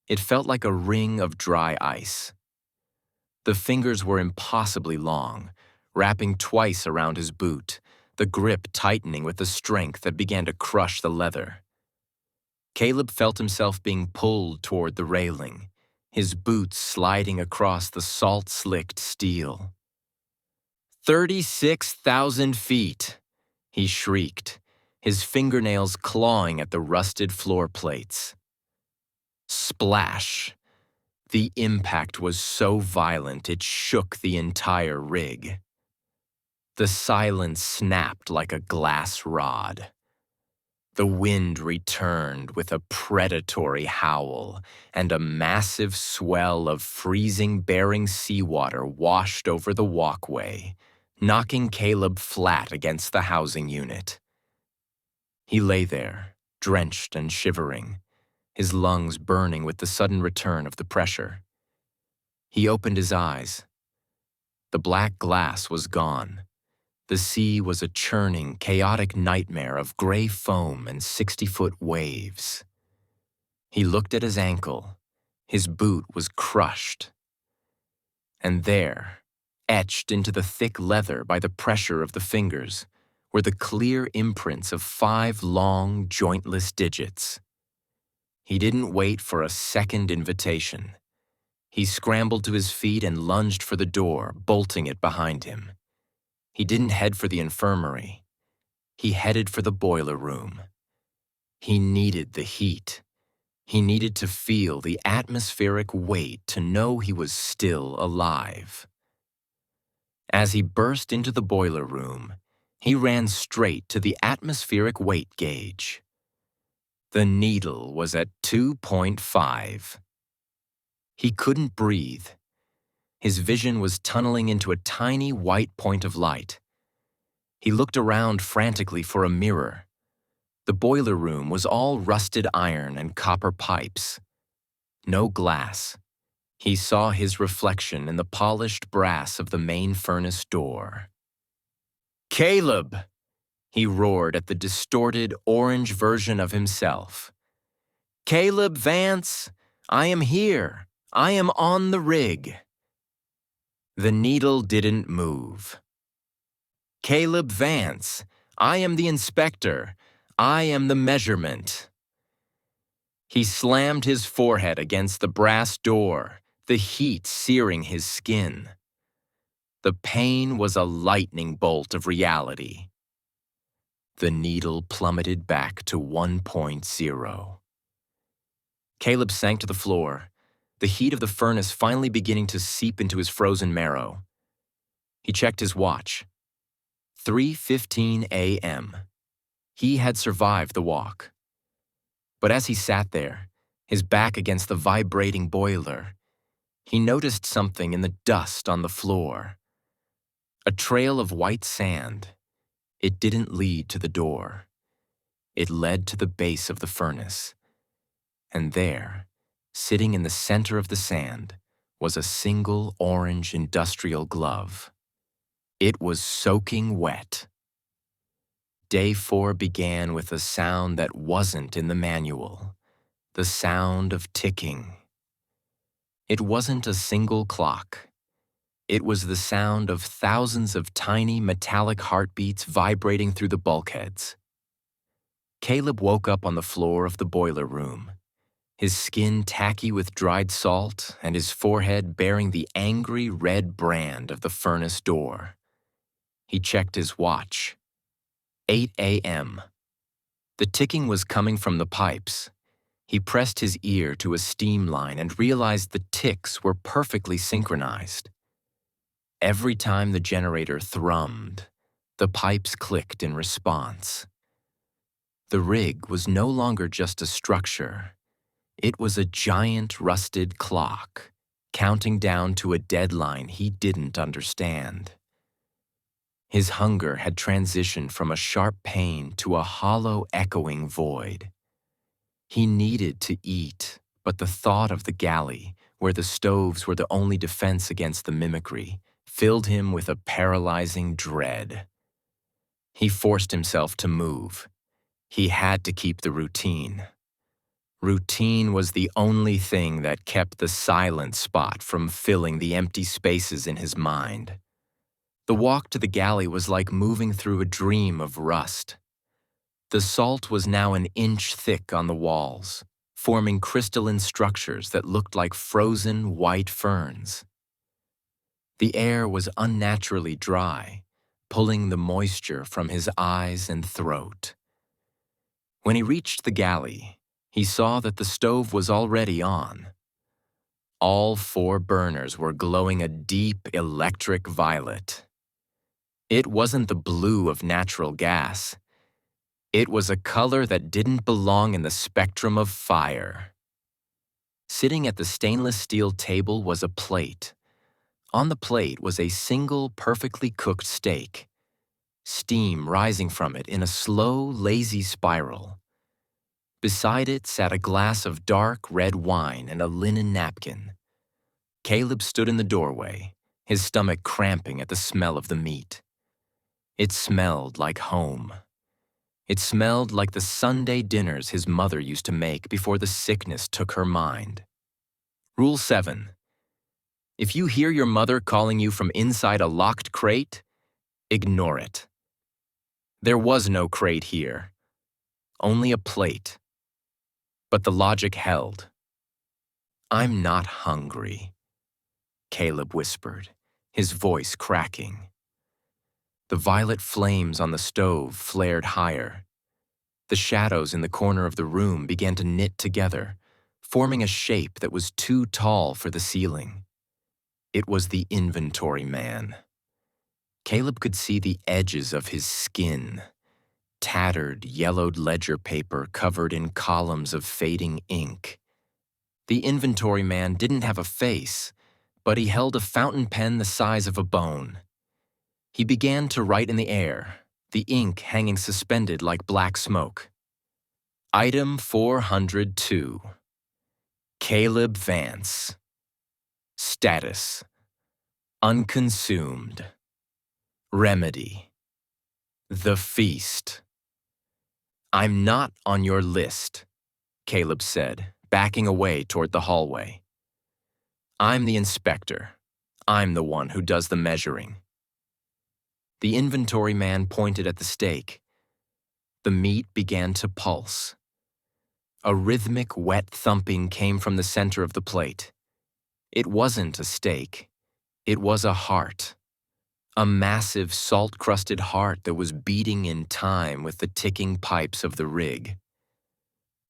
It felt like a ring of dry ice. The fingers were impossibly long, wrapping twice around his boot, the grip tightening with a strength that began to crush the leather. Caleb felt himself being pulled toward the railing, his boots sliding across the salt-slicked steel. 36,000 feet, he shrieked, his fingernails clawing at the rusted floor plates. Splash! The impact was so violent it shook the entire rig. The silence snapped like a glass rod. The wind returned with a predatory howl, and a massive swell of freezing Bering seawater washed over the walkway, knocking Caleb flat against the housing unit. He lay there, drenched and shivering, his lungs burning with the sudden return of the pressure. He opened his eyes. The black glass was gone. The sea was a churning, chaotic nightmare of gray foam and 60-foot waves. He looked at his ankle. His boot was crushed. And there, etched into the thick leather by the pressure of the fingers, were the clear imprints of 5 long, jointless digits. He didn't wait for a second invitation. He scrambled to his feet and lunged for the door, bolting it behind him. He didn't head for the infirmary. He headed for the boiler room. He needed the heat. He needed to feel the atmospheric weight to know he was still alive. As he burst into the boiler room, he ran straight to the atmospheric weight gauge. The needle was at 2.5. He couldn't breathe. His vision was tunneling into a tiny white point of light. He looked around frantically for a mirror. The boiler room was all rusted iron and copper pipes. No glass. He saw his reflection in the polished brass of the main furnace door. "Caleb!" he roared at the distorted orange version of himself. "Caleb Vance, I am here. I am on the rig." The needle didn't move. "Caleb Vance, I am the inspector. I am the measurement." He slammed his forehead against the brass door, the heat searing his skin. The pain was a lightning bolt of reality. The needle plummeted back to 1.0. Caleb sank to the floor, the heat of the furnace finally beginning to seep into his frozen marrow. He checked his watch. 3:15 a.m. He had survived the walk. But as he sat there, his back against the vibrating boiler, he noticed something in the dust on the floor. A trail of white sand. It didn't lead to the door. It led to the base of the furnace. And there, sitting in the center of the sand, was a single orange industrial glove. It was soaking wet. Day 4 began with a sound that wasn't in the manual, the sound of ticking. It wasn't a single clock. It was the sound of thousands of tiny metallic heartbeats vibrating through the bulkheads. Caleb woke up on the floor of the boiler room, his skin tacky with dried salt and his forehead bearing the angry red brand of the furnace door. He checked his watch. 8 a.m. The ticking was coming from the pipes. He pressed his ear to a steam line and realized the ticks were perfectly synchronized. Every time the generator thrummed, the pipes clicked in response. The rig was no longer just a structure. It was a giant rusted clock, counting down to a deadline he didn't understand. His hunger had transitioned from a sharp pain to a hollow, echoing void. He needed to eat, but the thought of the galley, where the stoves were the only defense against the mimicry, filled him with a paralyzing dread. He forced himself to move. He had to keep the routine. Routine was the only thing that kept the silent spot from filling the empty spaces in his mind. The walk to the galley was like moving through a dream of rust. The salt was now an inch thick on the walls, forming crystalline structures that looked like frozen white ferns. The air was unnaturally dry, pulling the moisture from his eyes and throat. When he reached the galley, he saw that the stove was already on. All 4 burners were glowing a deep electric violet. It wasn't the blue of natural gas. It was a color that didn't belong in the spectrum of fire. Sitting at the stainless steel table was a plate. On the plate was a single perfectly cooked steak, steam rising from it in a slow, lazy spiral. Beside it sat a glass of dark red wine and a linen napkin. Caleb stood in the doorway, his stomach cramping at the smell of the meat. It smelled like home. It smelled like the Sunday dinners his mother used to make before the sickness took her mind. Rule 7. If you hear your mother calling you from inside a locked crate, ignore it. There was no crate here, only a plate. But the logic held. "I'm not hungry," Caleb whispered, his voice cracking. The violet flames on the stove flared higher. The shadows in the corner of the room began to knit together, forming a shape that was too tall for the ceiling. It was the inventory man. Caleb could see the edges of his skin, tattered, yellowed ledger paper covered in columns of fading ink. The inventory man didn't have a face, but he held a fountain pen the size of a bone. He began to write in the air, the ink hanging suspended like black smoke. Item 402. Caleb Vance. Status: unconsumed. Remedy: the feast. I'm not on your list, Caleb said, backing away toward the hallway. I'm the inspector. I'm the one who does the measuring. The inventory man pointed at the steak. The meat began to pulse. A rhythmic, wet thumping came from the center of the plate. It wasn't a steak. It was a heart. A massive, salt-crusted heart that was beating in time with the ticking pipes of the rig.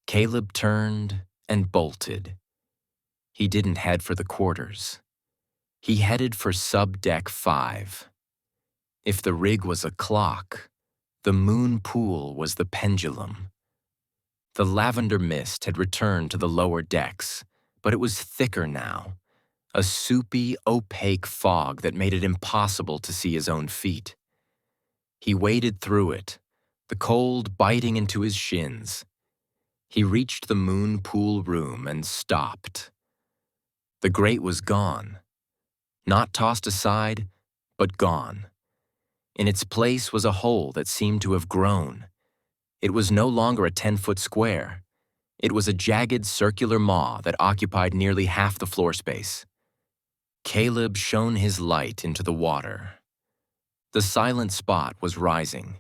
Caleb turned and bolted. He didn't head for the quarters. He headed for subdeck 5. If the rig was a clock, the moon pool was the pendulum. The lavender mist had returned to the lower decks, but it was thicker now, a soupy, opaque fog that made it impossible to see his own feet. He waded through it, the cold biting into his shins. He reached the moon pool room and stopped. The grate was gone. Not tossed aside, but gone. In its place was a hole that seemed to have grown. It was no longer a 10-foot square. It was a jagged circular maw that occupied nearly half the floor space. Caleb shone his light into the water. The silent spot was rising.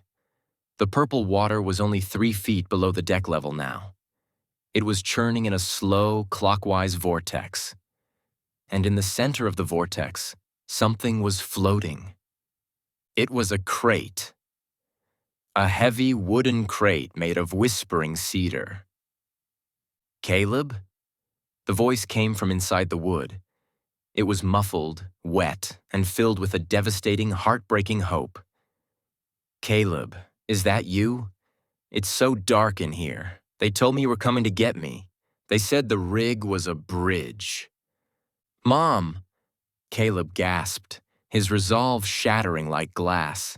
The purple water was only 3 feet below the deck level now. It was churning in a slow, clockwise vortex. And in the center of the vortex, something was floating. It was a crate. A heavy wooden crate made of whispering cedar. Caleb? The voice came from inside the wood. It was muffled, wet, and filled with a devastating, heartbreaking hope. Caleb, is that you? It's so dark in here. They told me you were coming to get me. They said the rig was a bridge. Mom! Caleb gasped, his resolve shattering like glass.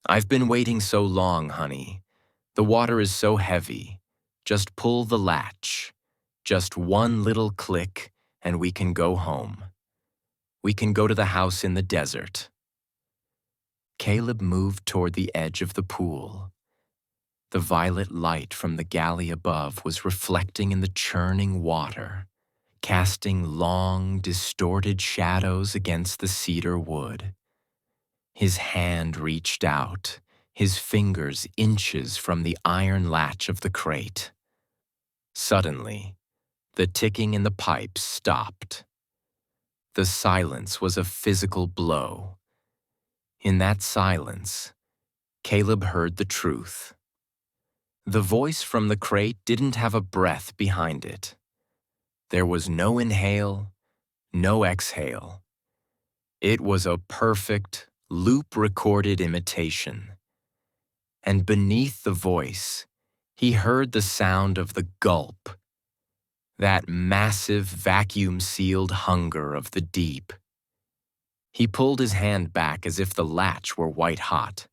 I've been waiting so long, honey. The water is so heavy. Just pull the latch. Just one little click, and we can go home. We can go to the house in the desert. Caleb moved toward the edge of the pool. The violet light from the galley above was reflecting in the churning water, casting long, distorted shadows against the cedar wood. His hand reached out, his fingers inches from the iron latch of the crate. Suddenly, the ticking in the pipes stopped. The silence was a physical blow. In that silence, Caleb heard the truth. The voice from the crate didn't have a breath behind it. There was no inhale, no exhale. It was a perfect, loop-recorded imitation. And beneath the voice, he heard the sound of the gulp, that massive, vacuum-sealed hunger of the deep. He pulled his hand back as if the latch were white-hot.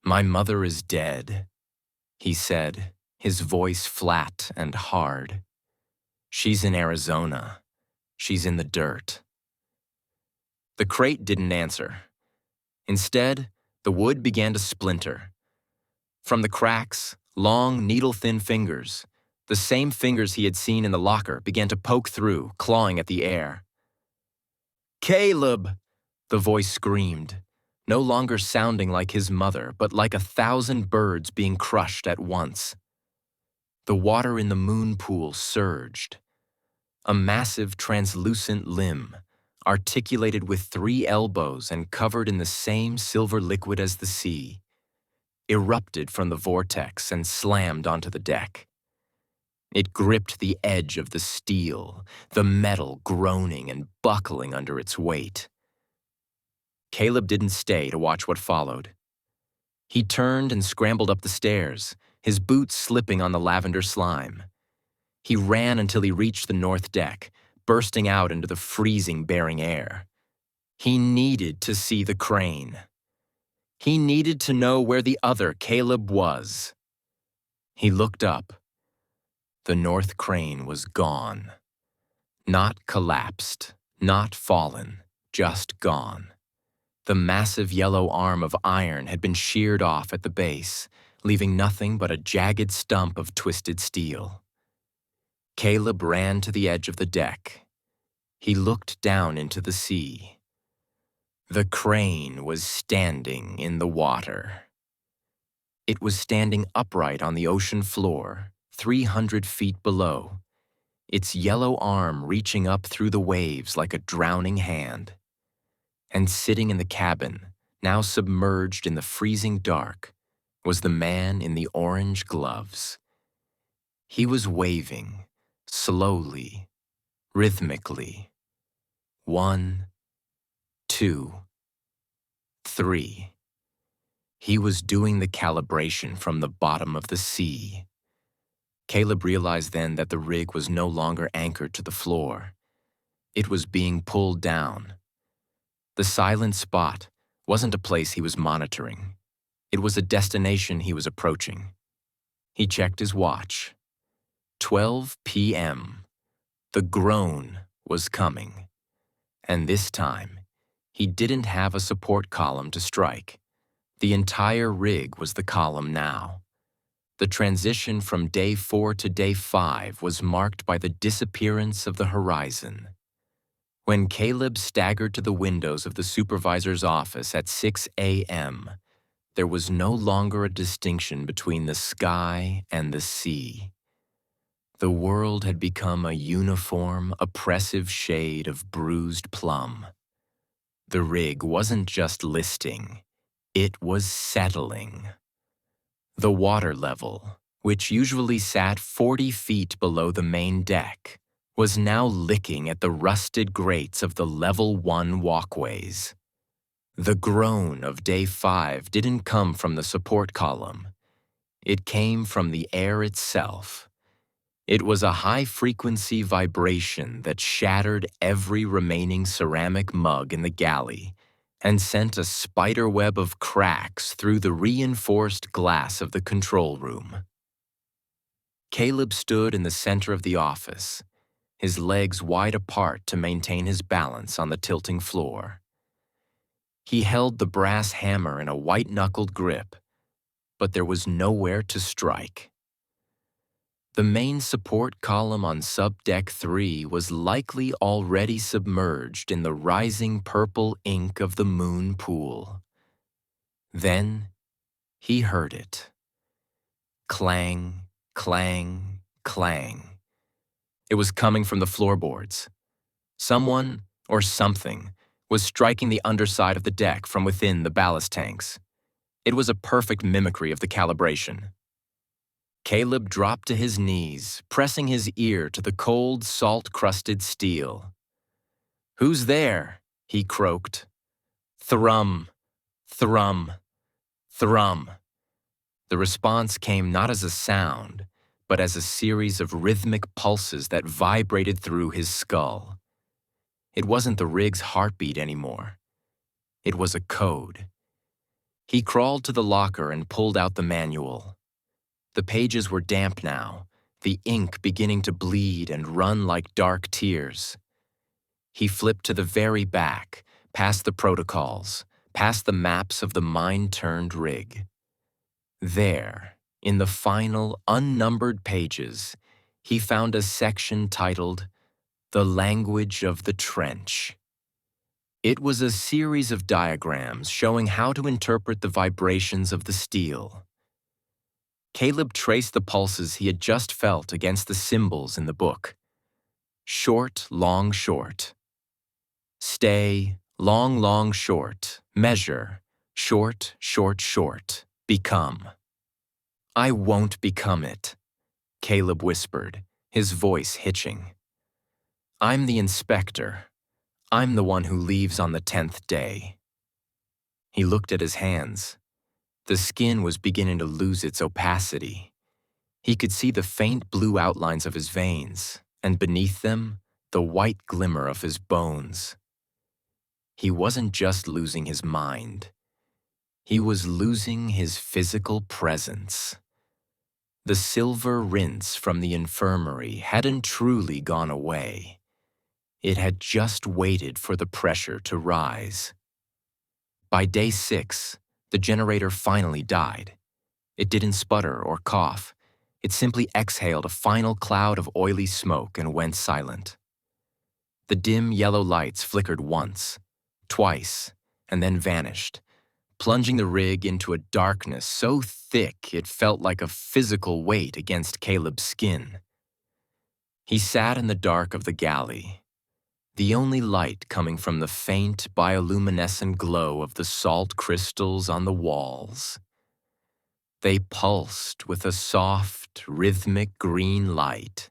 "My mother is dead," he said, his voice flat and hard. "She's in Arizona. She's in the dirt." The crate didn't answer. Instead, the wood began to splinter. From the cracks, long, needle-thin fingers, the same fingers he had seen in the locker, began to poke through, clawing at the air. "Caleb!" the voice screamed, no longer sounding like his mother, but like 1,000 birds being crushed at once. The water in the moon pool surged. A massive, translucent limb, articulated with 3 elbows and covered in the same silver liquid as the sea, erupted from the vortex and slammed onto the deck. It gripped the edge of the steel, the metal groaning and buckling under its weight. Caleb didn't stay to watch what followed. He turned and scrambled up the stairs, his boots slipping on the lavender slime. He ran until he reached the north deck, bursting out into the freezing bearing air. He needed to see the crane. He needed to know where the other Caleb was. He looked up. The north crane was gone. Not collapsed, not fallen, just gone. The massive yellow arm of iron had been sheared off at the base, leaving nothing but a jagged stump of twisted steel. Caleb ran to the edge of the deck. He looked down into the sea. The crane was standing in the water. It was standing upright on the ocean floor, 300 feet below, its yellow arm reaching up through the waves like a drowning hand. And sitting in the cabin, now submerged in the freezing dark, was the man in the orange gloves. He was waving, slowly, rhythmically. 1, 2, 3. He was doing the calibration from the bottom of the sea. Caleb realized then that the rig was no longer anchored to the floor. It was being pulled down. The silent spot wasn't a place he was monitoring. It was a destination he was approaching. He checked his watch. 12 p.m. The groan was coming. And this time, he didn't have a support column to strike. The entire rig was the column now. The transition from day 4 to day 5 was marked by the disappearance of the horizon. When Caleb staggered to the windows of the supervisor's office at 6 a.m., there was no longer a distinction between the sky and the sea. The world had become a uniform, oppressive shade of bruised plum. The rig wasn't just listing, it was settling. The water level, which usually sat 40 feet below the main deck, was now licking at the rusted grates of the level 1 walkways. The groan of day 5 didn't come from the support column. It came from the air itself. It was a high-frequency vibration that shattered every remaining ceramic mug in the galley and sent a spiderweb of cracks through the reinforced glass of the control room. Caleb stood in the center of the office, his legs wide apart to maintain his balance on the tilting floor. He held the brass hammer in a white-knuckled grip, but there was nowhere to strike. The main support column on Subdeck 3 was likely already submerged in the rising purple ink of the moon pool. Then he heard it. Clang, clang, clang. It was coming from the floorboards. Someone, or something, was striking the underside of the deck from within the ballast tanks. It was a perfect mimicry of the calibration. Caleb dropped to his knees, pressing his ear to the cold, salt-crusted steel. "Who's there?" he croaked. Thrum, thrum, thrum. The response came not as a sound, but as a series of rhythmic pulses that vibrated through his skull. It wasn't the rig's heartbeat anymore. It was a code. He crawled to the locker and pulled out the manual. The pages were damp now, the ink beginning to bleed and run like dark tears. He flipped to the very back, past the protocols, past the maps of the mind-turned rig. There, in the final, unnumbered pages, he found a section titled "The Language of the Trench." It was a series of diagrams showing how to interpret the vibrations of the steel. Caleb traced the pulses he had just felt against the symbols in the book. Short, long, short. Stay, long, long, short, measure, short, short, short, become. I won't become it, Caleb whispered, his voice hitching. I'm the inspector. I'm the one who leaves on the 10th day. He looked at his hands. The skin was beginning to lose its opacity. He could see the faint blue outlines of his veins, and beneath them, the white glimmer of his bones. He wasn't just losing his mind. He was losing his physical presence. The silver rinse from the infirmary hadn't truly gone away. It had just waited for the pressure to rise. By day 6, the generator finally died. It didn't sputter or cough. It simply exhaled a final cloud of oily smoke and went silent. The dim yellow lights flickered once, twice, and then vanished, plunging the rig into a darkness so thick it felt like a physical weight against Caleb's skin. He sat in the dark of the galley, the only light coming from the faint bioluminescent glow of the salt crystals on the walls. They pulsed with a soft, rhythmic green light,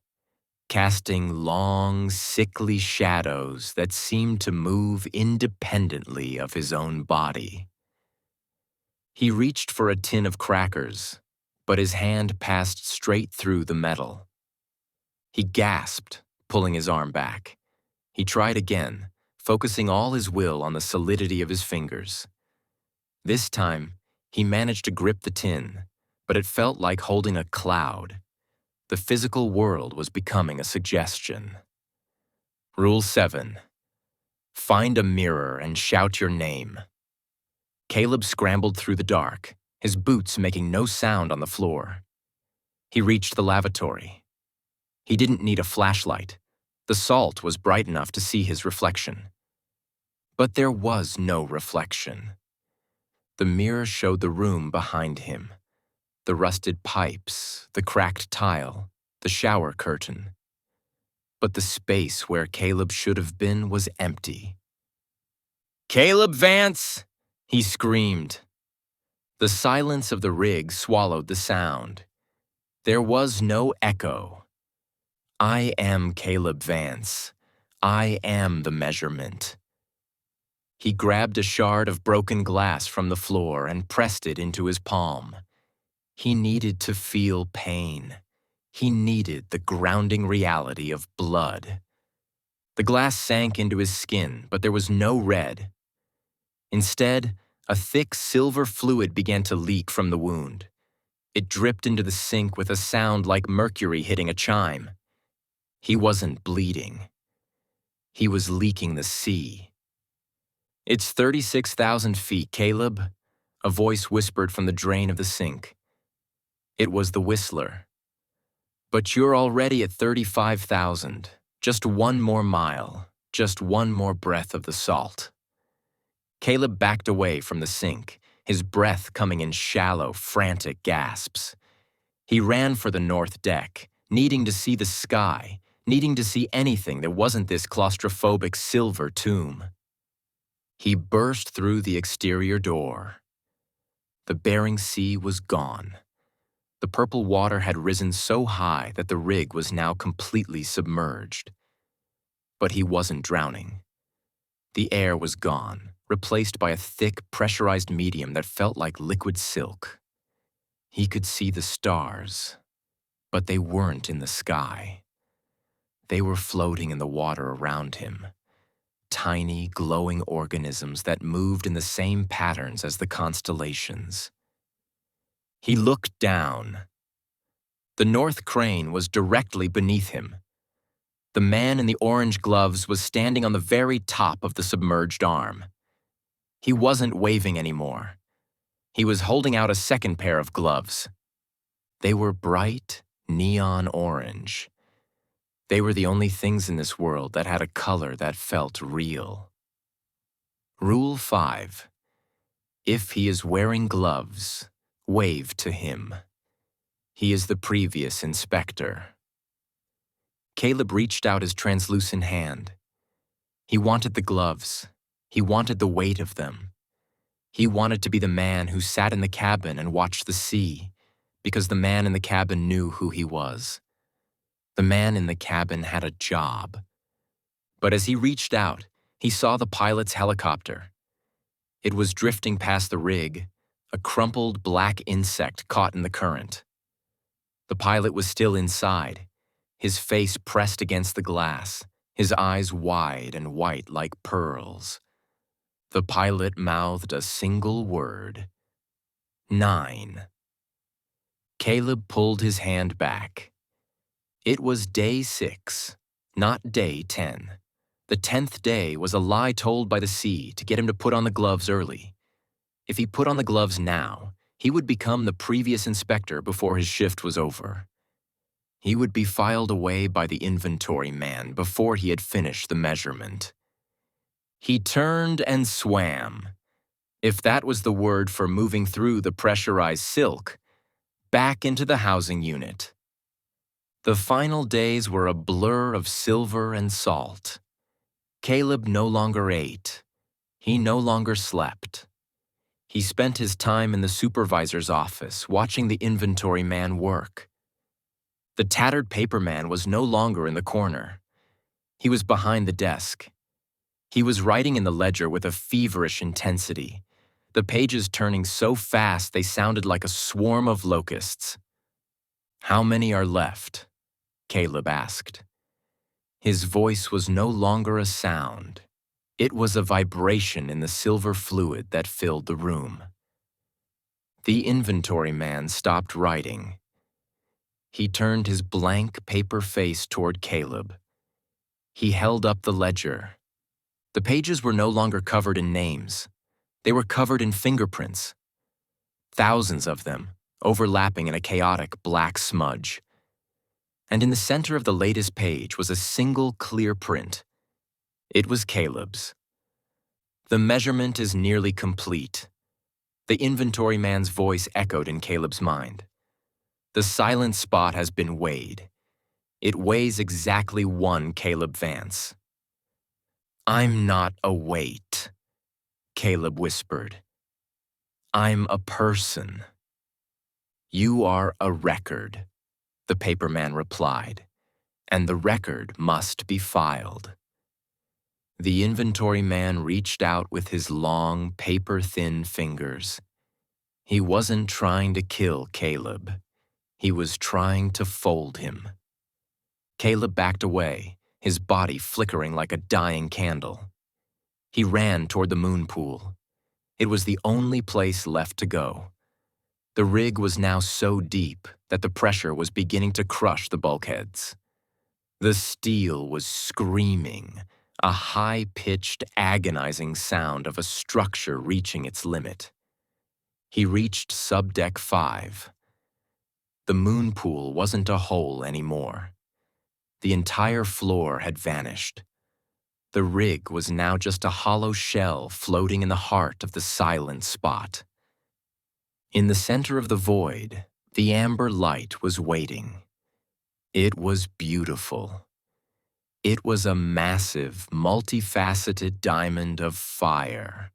casting long, sickly shadows that seemed to move independently of his own body. He reached for a tin of crackers, but his hand passed straight through the metal. He gasped, pulling his arm back. He tried again, focusing all his will on the solidity of his fingers. This time, he managed to grip the tin, but it felt like holding a cloud. The physical world was becoming a suggestion. Rule 7. Find a mirror and shout your name. Caleb scrambled through the dark, his boots making no sound on the floor. He reached the lavatory. He didn't need a flashlight. The salt was bright enough to see his reflection. But there was no reflection. The mirror showed the room behind him. The rusted pipes, the cracked tile, the shower curtain. But the space where Caleb should have been was empty. "Caleb Vance!" he screamed. The silence of the rig swallowed the sound. There was no echo. I am Caleb Vance. I am the measurement. He grabbed a shard of broken glass from the floor and pressed it into his palm. He needed to feel pain. He needed the grounding reality of blood. The glass sank into his skin, but there was no red. Instead, a thick silver fluid began to leak from the wound. It dripped into the sink with a sound like mercury hitting a chime. He wasn't bleeding. He was leaking the sea. "It's 36,000 feet, Caleb," a voice whispered from the drain of the sink. It was the Whistler. "But you're already at 35,000. Just one more mile, just one more breath of the salt." Caleb backed away from the sink, his breath coming in shallow, frantic gasps. He ran for the north deck, needing to see the sky, needing to see anything that wasn't this claustrophobic silver tomb. He burst through the exterior door. The Bering Sea was gone. The purple water had risen so high that the rig was now completely submerged. But he wasn't drowning. The air was gone, replaced by a thick, pressurized medium that felt like liquid silk. He could see the stars, but they weren't in the sky. They were floating in the water around him, tiny, glowing organisms that moved in the same patterns as the constellations. He looked down. The North Crane was directly beneath him. The man in the orange gloves was standing on the very top of the submerged arm. He wasn't waving anymore. He was holding out a second pair of gloves. They were bright, neon orange. They were the only things in this world that had a color that felt real. Rule 5. If he is wearing gloves, wave to him. He is the previous inspector. Caleb reached out his translucent hand. He wanted the gloves. He wanted the weight of them. He wanted to be the man who sat in the cabin and watched the sea, because the man in the cabin knew who he was. The man in the cabin had a job. But as he reached out, he saw the pilot's helicopter. It was drifting past the rig, a crumpled black insect caught in the current. The pilot was still inside, his face pressed against the glass, his eyes wide and white like pearls. The pilot mouthed a single word: 9. Caleb pulled his hand back. It was day 6, not day 10. The 10th day was a lie told by the sea to get him to put on the gloves early. If he put on the gloves now, he would become the previous inspector before his shift was over. He would be filed away by the inventory man before he had finished the measurement. He turned and swam, if that was the word for moving through the pressurized silk, back into the housing unit. The final days were a blur of silver and salt. Caleb no longer ate. He no longer slept. He spent his time in the supervisor's office watching the inventory man work. The tattered paperman was no longer in the corner. He was behind the desk. He was writing in the ledger with a feverish intensity, the pages turning so fast they sounded like a swarm of locusts. "How many are left?" Caleb asked. His voice was no longer a sound. It was a vibration in the silver fluid that filled the room. The inventory man stopped writing. He turned his blank paper face toward Caleb. He held up the ledger. The pages were no longer covered in names. They were covered in fingerprints. Thousands of them, overlapping in a chaotic black smudge. And in the center of the latest page was a single clear print. It was Caleb's. "The measurement is nearly complete." The inventory man's voice echoed in Caleb's mind. "The silent spot has been weighed. It weighs exactly 1 Caleb Vance." "I'm not a weight," Caleb whispered. "I'm a person." "You are a record," the paperman replied, "and the record must be filed." The inventory man reached out with his long, paper-thin fingers. He wasn't trying to kill Caleb. He was trying to fold him. Caleb backed away, his body flickering like a dying candle. He ran toward the moon pool. It was the only place left to go. The rig was now so deep that the pressure was beginning to crush the bulkheads. The steel was screaming, a high-pitched, agonizing sound of a structure reaching its limit. He reached subdeck 5. The moon pool wasn't a hole anymore. The entire floor had vanished. The rig was now just a hollow shell floating in the heart of the silent spot. In the center of the void, the amber light was waiting. It was beautiful. It was a massive, multifaceted diamond of fire,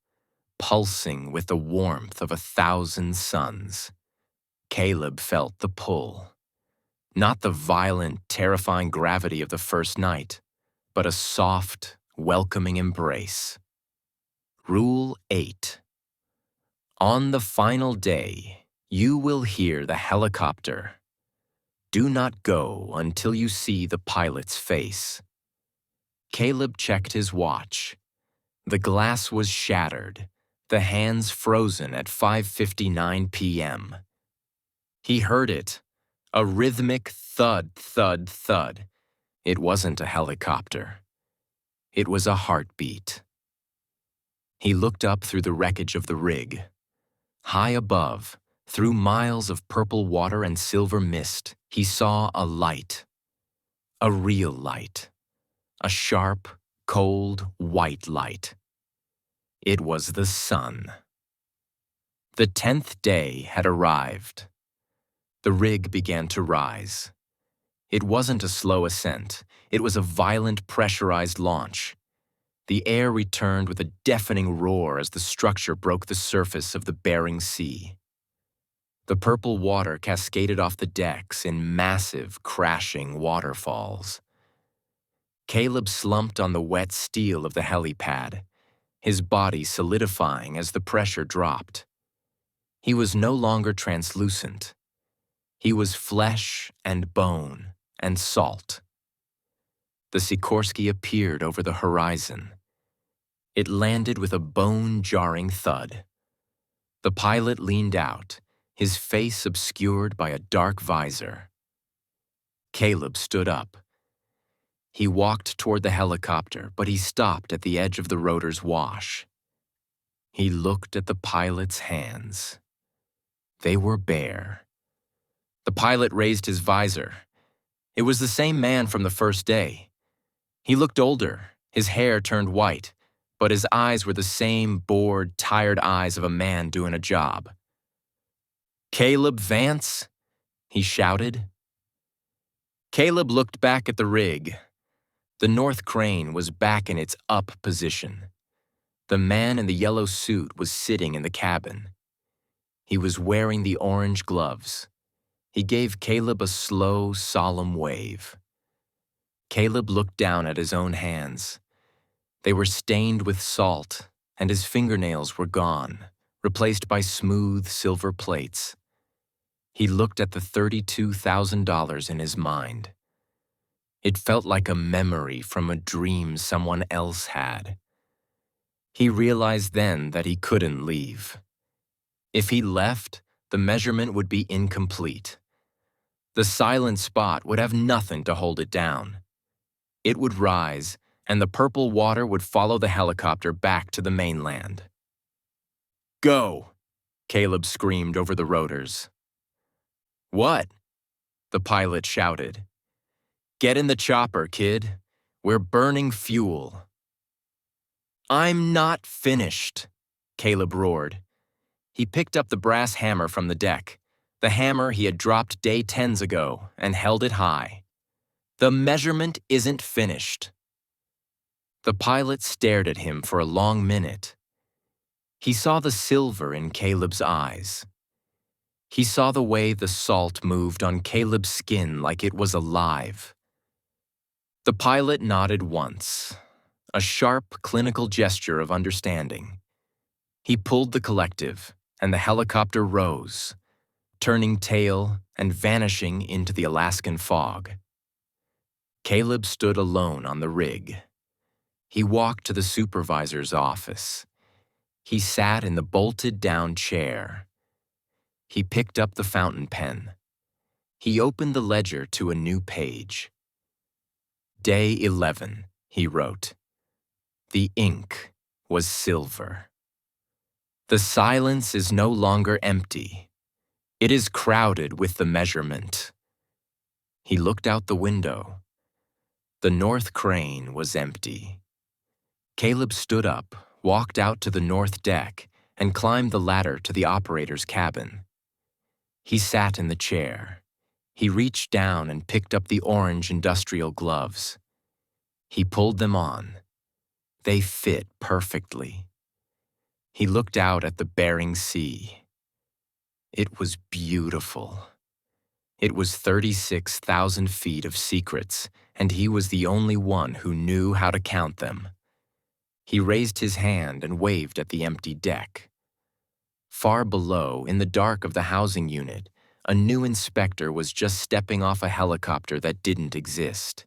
pulsing with the warmth of 1,000 suns. Caleb felt the pull. Not the violent, terrifying gravity of the first night, but a soft, welcoming embrace. Rule 8. On the final day, you will hear the helicopter. Do not go until you see the pilot's face. Caleb checked his watch. The glass was shattered, the hands frozen at 5:59 p.m. He heard it, a rhythmic thud, thud, thud. It wasn't a helicopter. It was a heartbeat. He looked up through the wreckage of the rig. High above, through miles of purple water and silver mist, he saw a light. A real light. A sharp, cold, white light. It was the sun. The 10th day had arrived. The rig began to rise. It wasn't a slow ascent. It was a violent, pressurized launch. The air returned with a deafening roar as the structure broke the surface of the Bering Sea. The purple water cascaded off the decks in massive, crashing waterfalls. Caleb slumped on the wet steel of the helipad, his body solidifying as the pressure dropped. He was no longer translucent. He was flesh and bone and salt. The Sikorsky appeared over the horizon. It landed with a bone-jarring thud. The pilot leaned out, his face obscured by a dark visor. Caleb stood up. He walked toward the helicopter, but he stopped at the edge of the rotor's wash. He looked at the pilot's hands. They were bare. The pilot raised his visor. It was the same man from the first day. He looked older, his hair turned white, but his eyes were the same bored, tired eyes of a man doing a job. "Caleb Vance?" he shouted. Caleb looked back at the rig. The north crane was back in its up position. The man in the yellow suit was sitting in the cabin. He was wearing the orange gloves. He gave Caleb a slow, solemn wave. Caleb looked down at his own hands. They were stained with salt, and his fingernails were gone, replaced by smooth silver plates. He looked at the $32,000 in his mind. It felt like a memory from a dream someone else had. He realized then that he couldn't leave. If he left, the measurement would be incomplete. The silent spot would have nothing to hold it down. It would rise, and the purple water would follow the helicopter back to the mainland. "Go!" Caleb screamed over the rotors. "What?" the pilot shouted. "Get in the chopper, kid. We're burning fuel." "I'm not finished," Caleb roared. He picked up the brass hammer from the deck, the hammer he had dropped day 10s ago, and held it high. "The measurement isn't finished." The pilot stared at him for a long minute. He saw the silver in Caleb's eyes. He saw the way the salt moved on Caleb's skin like it was alive. The pilot nodded once, a sharp, clinical gesture of understanding. He pulled the collective, and the helicopter rose, turning tail and vanishing into the Alaskan fog. Caleb stood alone on the rig. He walked to the supervisor's office. He sat in the bolted-down chair. He picked up the fountain pen. He opened the ledger to a new page. "Day 11, he wrote. The ink was silver. The silence is no longer empty. It is crowded with the measurement. He looked out the window. The north crane was empty. Caleb stood up, walked out to the north deck, and climbed the ladder to the operator's cabin. He sat in the chair. He reached down and picked up the orange industrial gloves. He pulled them on. They fit perfectly. He looked out at the Bering Sea. It was beautiful. It was 36,000 feet of secrets, and he was the only one who knew how to count them. He raised his hand and waved at the empty deck. Far below, in the dark of the housing unit, a new inspector was just stepping off a helicopter that didn't exist.